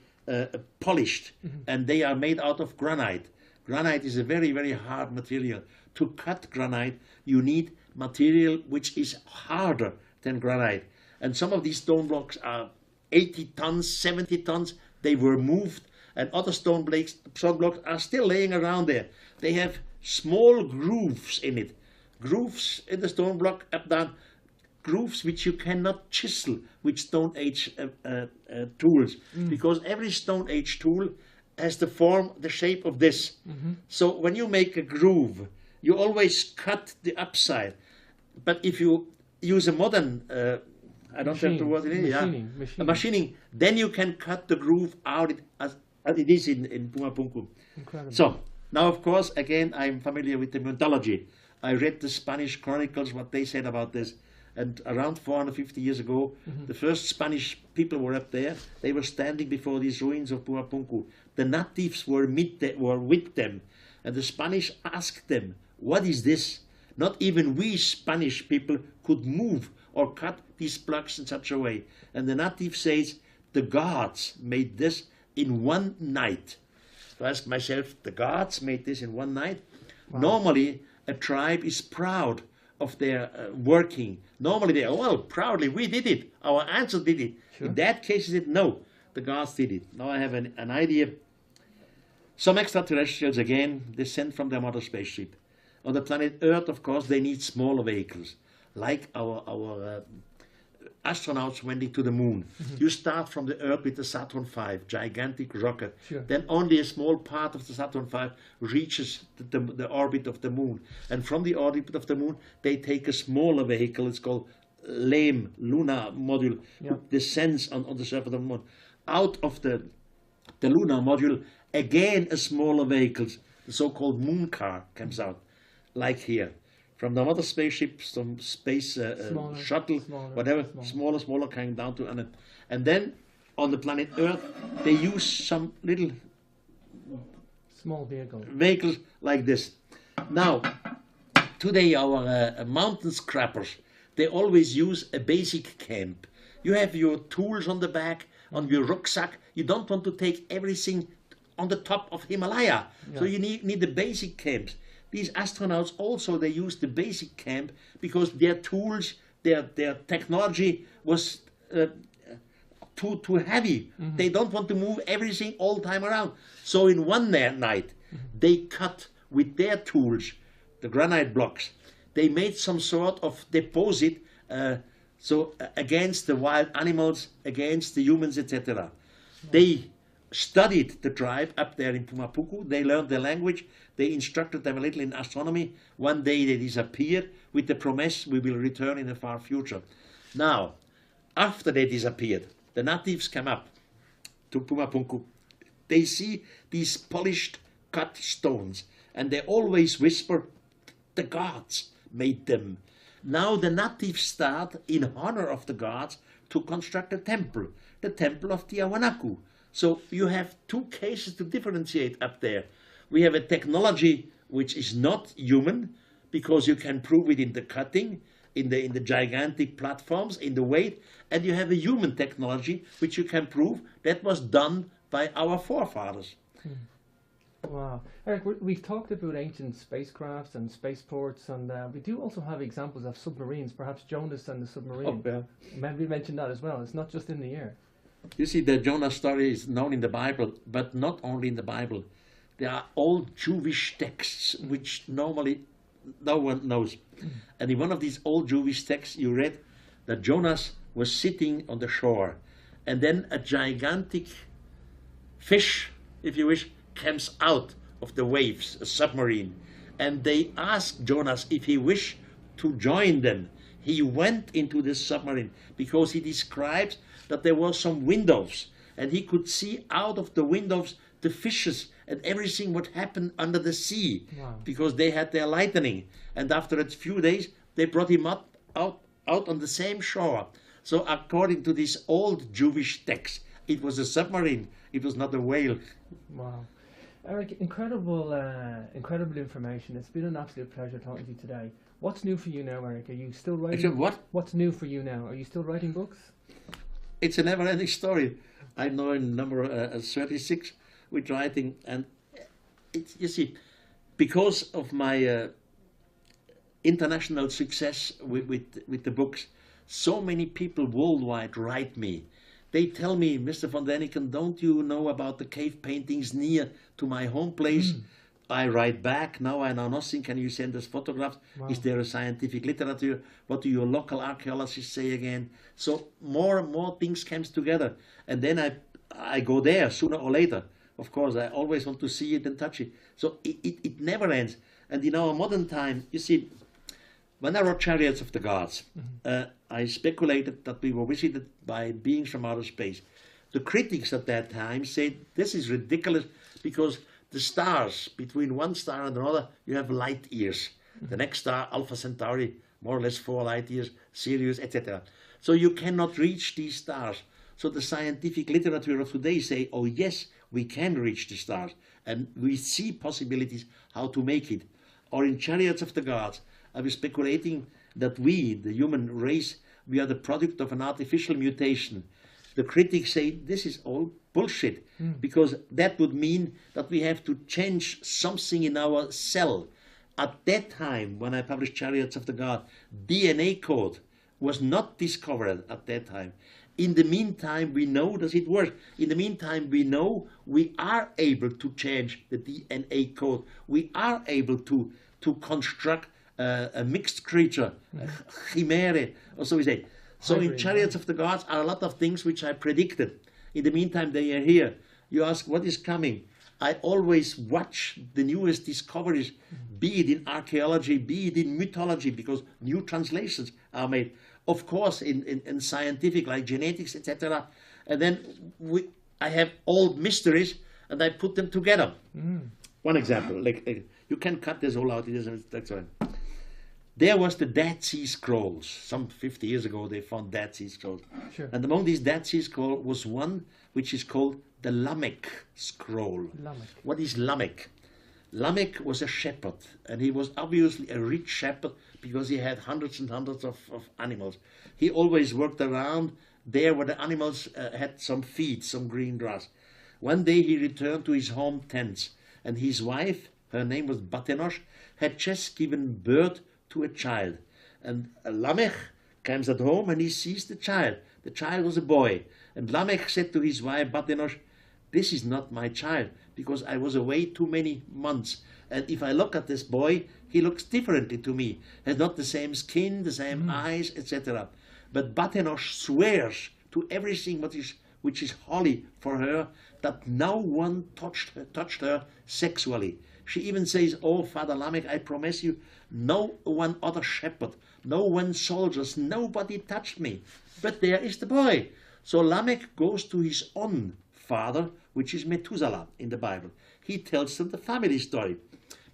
polished, and they are made out of granite. Granite is a very, very hard material. To cut granite, you need material which is harder than granite. And some of these stone blocks are 80 tons, 70 tons. They were moved, and other stone blocks are still laying around there. They have small grooves in it. Grooves in the stone block, up, down. Grooves which you cannot chisel with Stone Age tools, because every Stone Age tool has the shape of this. So when you make a groove, you always cut the upside. But if you use a modern, I don't have the word in it, machining, then you can cut the groove out as it is in Pumapunku. Incredible. So now, of course, again, I'm familiar with the mythology. I read the Spanish chronicles, what they said about this. And around 450 years ago, the first Spanish people were up there. They were standing before these ruins of Pumapunku. The natives were with them. And the Spanish asked them, what is this? Not even we Spanish people could move or cut these blocks in such a way. And the native says, the gods made this in one night. So I asked myself, the gods made this in one night? Wow. Normally, a tribe is proud of their working. Normally they are, well, proudly, we did it. Our ancestors did it. Sure. In that case, they said, no, the gods did it. Now I have an idea. Some extraterrestrials, again, descend from their mother spaceship. On the planet Earth, of course, they need smaller vehicles, like our astronauts went to the moon. You start from the Earth with the Saturn V, gigantic rocket. Sure. Then only a small part of the Saturn V reaches the orbit of the moon. And from the orbit of the moon, they take a smaller vehicle. It's called LAME, Lunar Module, who descends on the surface of the moon. Out of the lunar module, again a smaller vehicle, the so-called moon car, comes out, like here. From the mother spaceship, some space shuttle, whatever, smaller, coming down to it. And then on the planet Earth, they use some little small vehicles like this. Now, today our mountain scrappers, they always use a basic camp. You have your tools on the back, on your rucksack. You don't want to take everything on the top of Himalaya. So you need the basic camps. These astronauts also, they use the basic camp because their tools, their technology was too heavy. They don't want to move everything all the time around. So in one night, they cut with their tools the granite blocks. They made some sort of deposit against the wild animals, against the humans, etc. They studied the tribe up there in Pumapunku. They learned the language. They instructed them a little in astronomy. One day they disappeared with the promise we will return in the far future. Now, after they disappeared, the natives came up to Pumapunku. They see these polished cut stones, and they always whisper, the gods made them. Now the natives start, in honor of the gods, to construct a temple, the temple of Tiahuanacu. So you have two cases to differentiate up there. We have a technology which is not human, because you can prove it in the cutting, in the gigantic platforms, in the weight, and you have a human technology which you can prove that was done by our forefathers. Wow. Eric, we've talked about ancient spacecrafts and spaceports, and we do also have examples of submarines, perhaps Jonas and the submarine. Oh, yeah. Maybe mention that as well. It's not just in the air. You see, the Jonah story is known in the Bible, but not only in the Bible. There are old Jewish texts which normally no one knows. And in one of these old Jewish texts, you read that Jonas was sitting on the shore, and then a gigantic fish, if you wish, comes out of the waves, a submarine, and they asked Jonas if he wished to join them. He went into the submarine because he describes that there were some windows, and he could see out of the windows the fishes and everything what happened under the sea. Wow. Because they had their lightning, and after a few days they brought him out on the same shore. So according to this old Jewish text, it was a submarine, it was not a whale. Wow. Eric, incredible information. It's been an absolute pleasure talking to you today. What's new for you now, Eric? Are you still writing? Actually, what? What's new for you now? Are you still writing books? It's a never-ending story. I know in number 36 with writing, and it's, you see, because of my international success with the books, so many people worldwide write me. They tell me, Mr. von Däniken, don't you know about the cave paintings near to my home place? I write back, now I know nothing, can you send us photographs? Wow. Is there a scientific literature? What do your local archaeologists say again? So more and more things comes together. And then I go there sooner or later. Of course, I always want to see it and touch it. So it never ends. And in our modern time, you see, when I wrote Chariots of the Gods, I speculated that we were visited by beings from outer space. The critics at that time said, this is ridiculous because the stars, between one star and another, you have light years. The next star, Alpha Centauri, more or less 4 light years, Sirius, etc. So you cannot reach these stars. So the scientific literature of today say, oh yes, we can reach the stars. And we see possibilities how to make it. Or in Chariots of the Gods, I was speculating that we, the human race, we are the product of an artificial mutation. The critics say this is all bullshit, because that would mean that we have to change something in our cell. At that time, when I published Chariots of the God, DNA code was not discovered at that time. In the meantime, we know that it works. In the meantime, we know we are able to change the DNA code. We are able to construct a mixed creature, a chimere, or so we say. So in Chariots of the Gods are a lot of things which I predicted. In the meantime, they are here. You ask, what is coming? I always watch the newest discoveries, be it in archaeology, be it in mythology, because new translations are made. Of course, in scientific, like genetics, etc. And then I have old mysteries, and I put them together. One example, like you can cut this all out. That's right. There was the Dead Sea Scrolls. Some 50 years ago, they found Dead Sea Scrolls. Sure. And among these Dead Sea Scrolls was one which is called the Lamech Scroll. Lamech. What is Lamech? Lamech was a shepherd, and he was obviously a rich shepherd because he had hundreds and hundreds of animals. He always worked around there where the animals had some feed, some green grass. One day he returned to his home tents, and his wife, her name was Batenosh, had just given birth to a child. And Lamech comes at home and he sees the child. The child was a boy. And Lamech said to his wife, Batenosh, this is not my child, because I was away too many months. And if I look at this boy, he looks differently to me. Has not the same skin, the same eyes, etc. But Batenosh swears to everything which is holy for her, that no one touched her sexually. She even says, oh, Father Lamech, I promise you, no one other shepherd, no one soldiers, nobody touched me. But there is the boy. So Lamech goes to his own father, which is Methuselah in the Bible. He tells them the family story.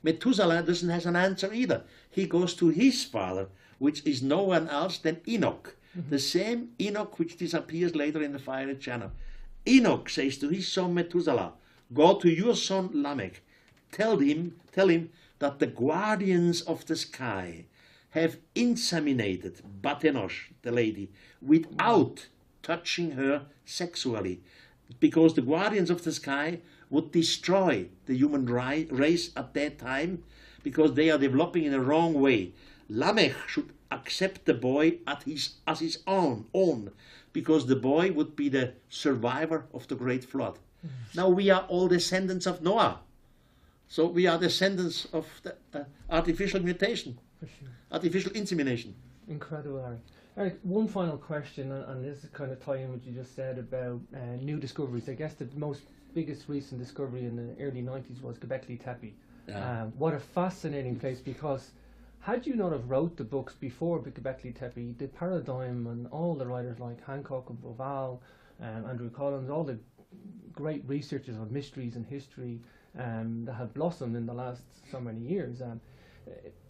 Methuselah doesn't have an answer either. He goes to his father, which is no one else than Enoch. The same Enoch which disappears later in the fiery channel. Enoch says to his son Methuselah, go to your son Lamech. Tell him that the guardians of the sky have inseminated Batenosh, the lady, without touching her sexually, because the guardians of the sky would destroy the human race at that time, because they are developing in a wrong way. Lamech should accept the boy as his own, because the boy would be the survivor of the great flood. Now we are all descendants of Noah. So we are descendants of the artificial mutation, For sure. artificial insemination. Incredible, Eric. Eric, one final question, and this is kind of tie in what you just said about new discoveries. I guess the biggest recent discovery in the early 90s was Göbekli Tepe. Yeah. What a fascinating place, because had you not have wrote the books before Göbekli Tepe, the paradigm and all the writers like Hancock and Boval, Andrew Collins, all the great researchers of mysteries and history that have blossomed in the last so many years.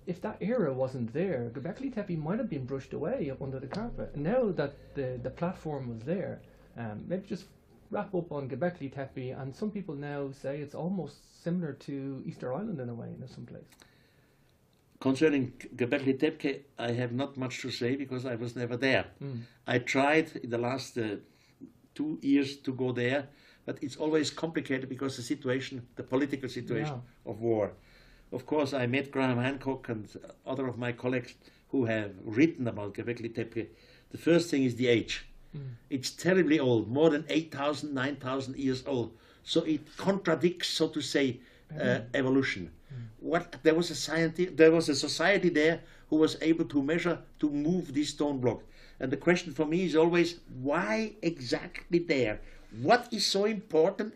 If that era wasn't there, Göbekli Tepe might have been brushed away up under the carpet. And now that the platform was there, maybe just wrap up on Göbekli Tepe, and some people now say it's almost similar to Easter Island in a way, in some place. Concerning Göbekli Tepe, I have not much to say because I was never there. I tried in the last 2 years to go there, but it's always complicated because the political situation of war. Of course, I met Graham Hancock and other of my colleagues who have written about Göbekli Tepe. The first thing is the age. It's terribly old, more than 8,000, 9,000 years old. So it contradicts, so to say, evolution. There was a society there who was able to measure, to move this stone block. And the question for me is always, why exactly there? What is so important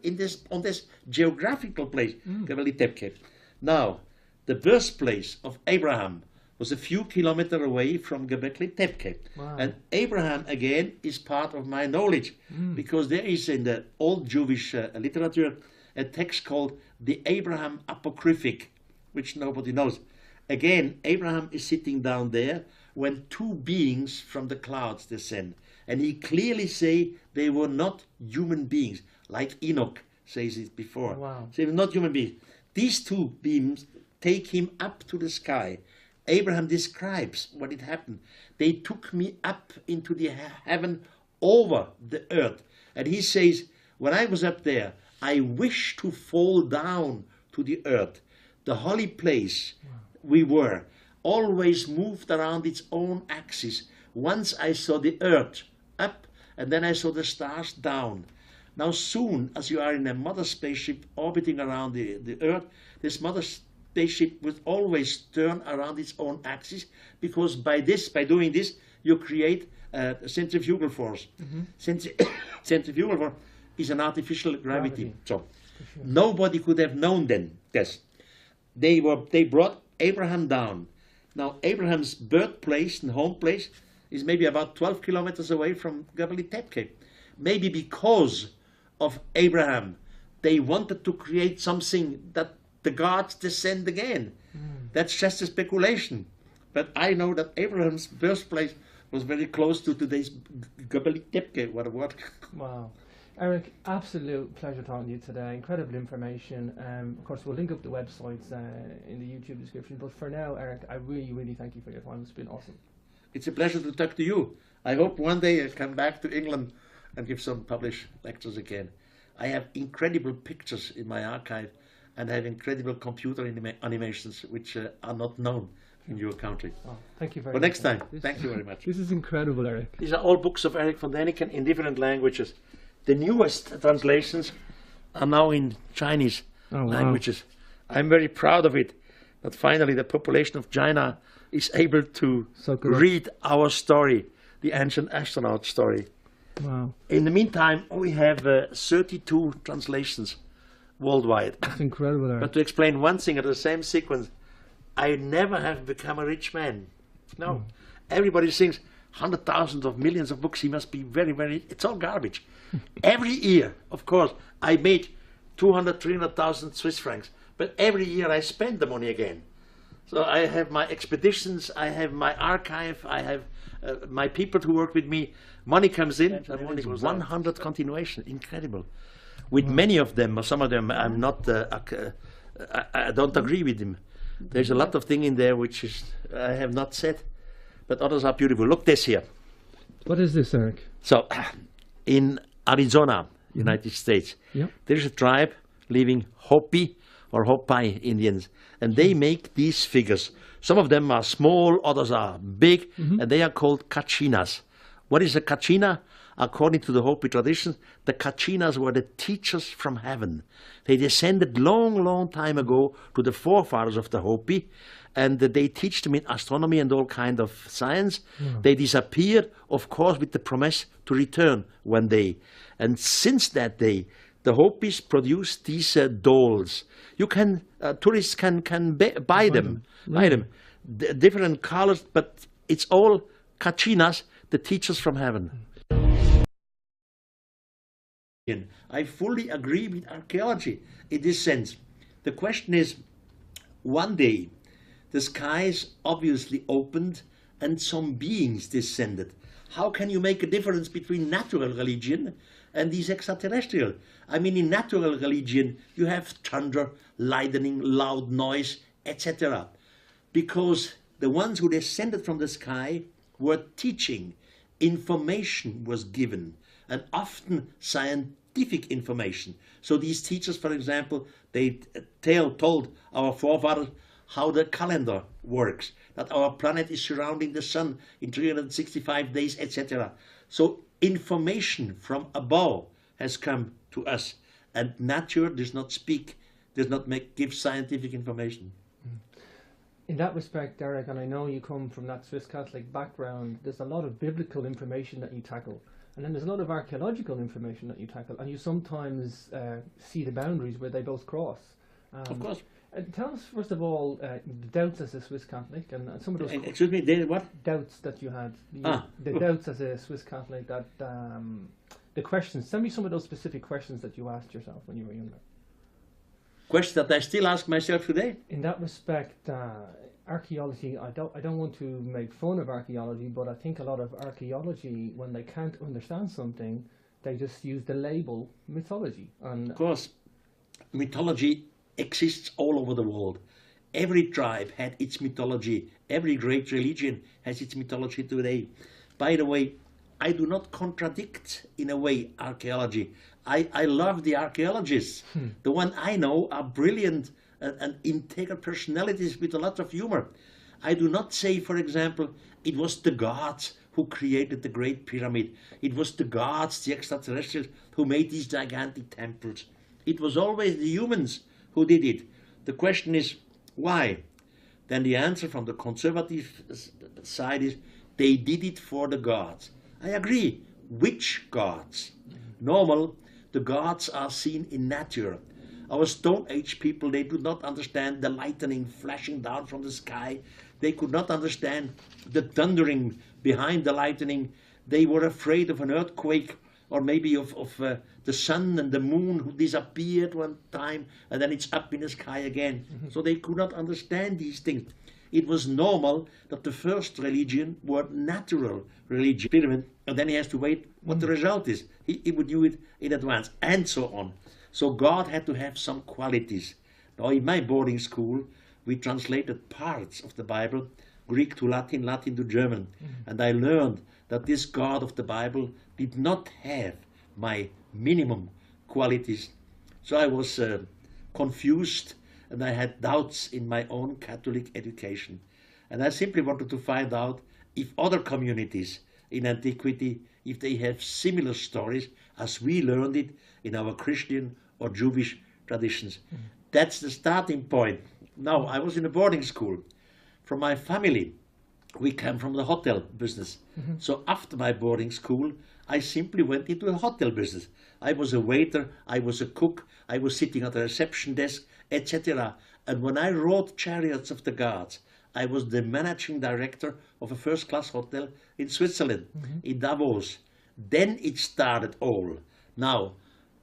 on this geographical place, Göbekli Tepe? Now, the birthplace of Abraham was a few kilometers away from Göbekli Tepe. Wow. And Abraham, again, is part of my knowledge, because there is in the old Jewish literature a text called the Abraham Apocryphic, which nobody knows. Again, Abraham is sitting down there when two beings from the clouds descend. And he clearly say they were not human beings, like Enoch says it before. Wow. They were not human beings. These two beings take him up to the sky. Abraham describes what it happened. They took me up into the heaven over the earth. And he says, when I was up there, I wished to fall down to the earth. The holy place we were always moved around its own axis. Once I saw the earth up, and then I saw the stars down. Now soon, as you are in a mother spaceship orbiting around the earth, this mother spaceship would always turn around its own axis, because by doing this, you create a centrifugal force. Centrifugal force is an artificial gravity. So nobody could have known then this. They brought Abraham down. Now Abraham's birthplace and home place is maybe about 12 kilometers away from Göbekli Tepe. Maybe because of Abraham, they wanted to create something that the gods descend again. That's just a speculation. But I know that Abraham's birthplace was very close to today's Göbekli Tepe. What a word. Wow. Eric, absolute pleasure talking to you today. Incredible information. Of course, we'll link up the websites in the YouTube description. But for now, Eric, I really, really thank you for your time. It's been awesome. It's a pleasure to talk to you. I hope one day I come back to England and give some published lectures again. I have incredible pictures in my archive, and I have incredible computer animations which are not known in your country. Oh, thank you very much. But next time, thank you very much. This is incredible, Eric. These are all books of Erich von Däniken in different languages. The newest translations are now in Chinese languages. I'm very proud of it, that finally the population of China is able to read our story, the ancient astronaut story. Wow. In the meantime, we have 32 translations worldwide. That's incredible, Eric. But to explain one thing at the same sequence, I never have become a rich man. No. Everybody thinks, 100,000 of millions of books. He must be very, very, it's all garbage. Every year, of course, I made 200, 300,000 Swiss francs. But every year I spend the money again. So I have my expeditions, I have my archive, I have my people who work with me. Money comes in, the money goes 100 continuation, incredible. With many of them, or some of them, I'm not, I don't agree with them. There's a lot of things in there which is, I have not said, but others are beautiful. Look this here. What is this, Erich? So, in Arizona, United States, there's a tribe living Hopi or Hopi Indians, and they make these figures. Some of them are small, others are big, and they are called kachinas. What is a kachina? According to the Hopi tradition, the kachinas were the teachers from heaven. They descended long, long time ago to the forefathers of the Hopi, and they teach them in astronomy and all kind of science. They disappeared, of course, with the promise to return one day. And since that day, the Hopis produce these dolls. You can, tourists can buy them. Different colors, but it's all kachinas, the teachers from heaven. I fully agree with archaeology in this sense. The question is, one day the skies obviously opened and some beings descended. How can you make a difference between natural religion and these extraterrestrial? I mean, in natural religion you have thunder, lightning, loud noise, etc. Because the ones who descended from the sky were teaching, information was given, and often scientific information. So these teachers, for example, they told our forefathers how the calendar works, that our planet is surrounding the sun in 365 days, etc. So information from above has come to us, and nature does not speak, does not give scientific information. In that respect, Erich, and I know you come from that Swiss Catholic background, there's a lot of biblical information that you tackle. And then there's a lot of archaeological information that you tackle, and you sometimes see the boundaries where they both cross. Of course. Tell us, first of all, the doubts as a Swiss Catholic, and some of those... Excuse me, what? Doubts that you had. The doubts as a Swiss Catholic, that the questions. Tell me some of those specific questions that you asked yourself when you were younger. Questions that I still ask myself today? In that respect, archaeology, I don't want to make fun of archaeology, but I think a lot of archaeology, when they can't understand something, they just use the label mythology. And of course, mythology exists all over the world. Every tribe had its mythology. Every great religion has its mythology today. By the way, I do not contradict, in a way, archaeology. I love the archaeologists. The one I know are brilliant and integral personalities with a lot of humor. I do not say, for example, it was the gods who created the Great Pyramid. It was the gods, the extraterrestrials, who made these gigantic temples. It was always the humans who did it. The question is, why? Then the answer from the conservative side is, they did it for the gods. I agree. Which gods? Normal, the gods are seen in nature. Our Stone Age people, they do not understand the lightning flashing down from the sky. They could not understand the thundering behind the lightning. They were afraid of an earthquake, or maybe of the sun and the moon who disappeared one time and then it's up in the sky again. So they could not understand these things. It was normal that the first religion were natural religion, and then he has to wait what the result is. He would do it in advance, and so on. So God had to have some qualities. Now in my boarding school, we translated parts of the Bible, Greek to Latin, Latin to German. And I learned that this God of the Bible did not have my minimum qualities. So I was confused, and I had doubts in my own Catholic education. And I simply wanted to find out if other communities in antiquity, if they have similar stories as we learned it in our Christian or Jewish traditions. That's the starting point. Now, I was in a boarding school. From my family, we came from the hotel business. So after my boarding school, I simply went into the hotel business. I was a waiter, I was a cook, I was sitting at the reception desk, etc. And when I wrote Chariots of the Gods, I was the managing director of a first-class hotel in Switzerland, in Davos. Then it started all. Now,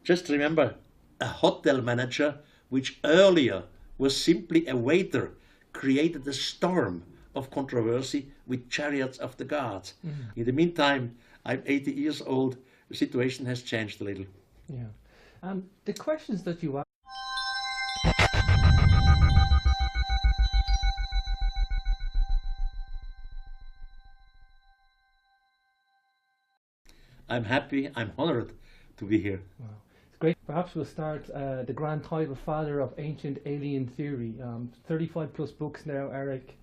just remember, a hotel manager, which earlier was simply a waiter, created a storm of controversy with chariots of the gods. In the meantime, I'm 80 years old. The situation has changed a little. Yeah. The questions that you ask. I'm happy, I'm honored to be here. Wow. It's great. Perhaps we'll start the grand title father of ancient alien theory. 35 plus books now, Erich.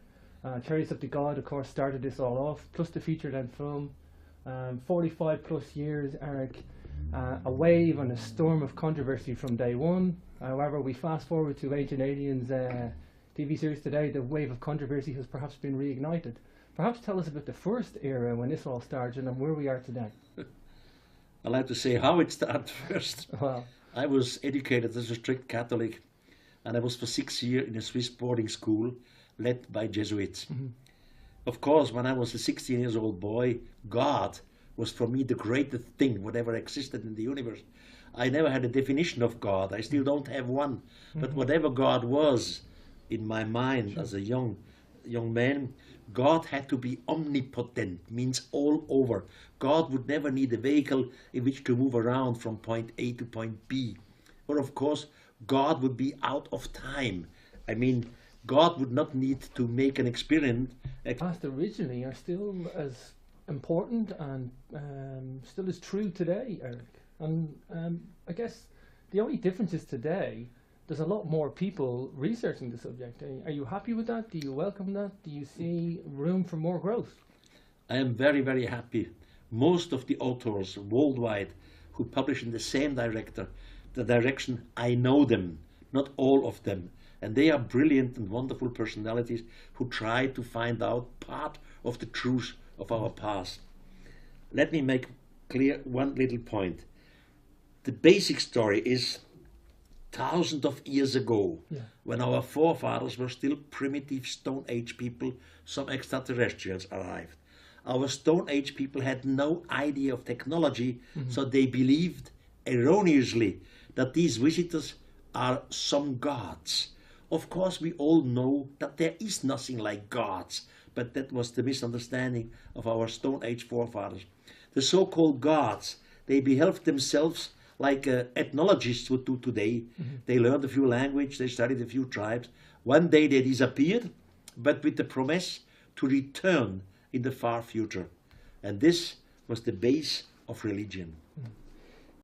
Chariots of the God, of course, started this all off, plus the feature-length film. 45 plus years, Erich. A wave and a storm of controversy from day one. However, we fast forward to Ancient Aliens TV series today, the wave of controversy has perhaps been reignited. Perhaps tell us about the first era when this all started and where we are today. I like to say how it started first. Well, I was educated as a strict Catholic, and I was for 6 years in a Swiss boarding school led by Jesuits. Of course, when I was a 16 years old boy, God was for me the greatest thing whatever existed in the universe. I never had a definition of God. I still don't have one. But whatever God was in my mind as a young man, God had to be omnipotent, means all over. God would never need a vehicle in which to move around from point A to point B. Or of course, God would be out of time. I mean, God would not need to make an experiment. past originally are still as important and still as true today, Erich. And I guess the only difference is today there's a lot more people researching the subject. Are you happy with that? Do you welcome that? Do you see room for more growth? I am very, very happy. Most of the authors worldwide who publish in the same direction, I know them, not all of them. And they are brilliant and wonderful personalities who try to find out part of the truth of our past. Let me make clear one little point. The basic story is thousands of years ago, when our forefathers were still primitive Stone Age people, some extraterrestrials arrived. Our Stone Age people had no idea of technology, so they believed erroneously that these visitors are some gods. Of course, we all know that there is nothing like gods, but that was the misunderstanding of our Stone Age forefathers. The so-called gods, they behaved themselves like ethnologists would do today. They learned a few languages, they studied a few tribes. One day they disappeared, but with the promise to return in the far future. And this was the base of religion.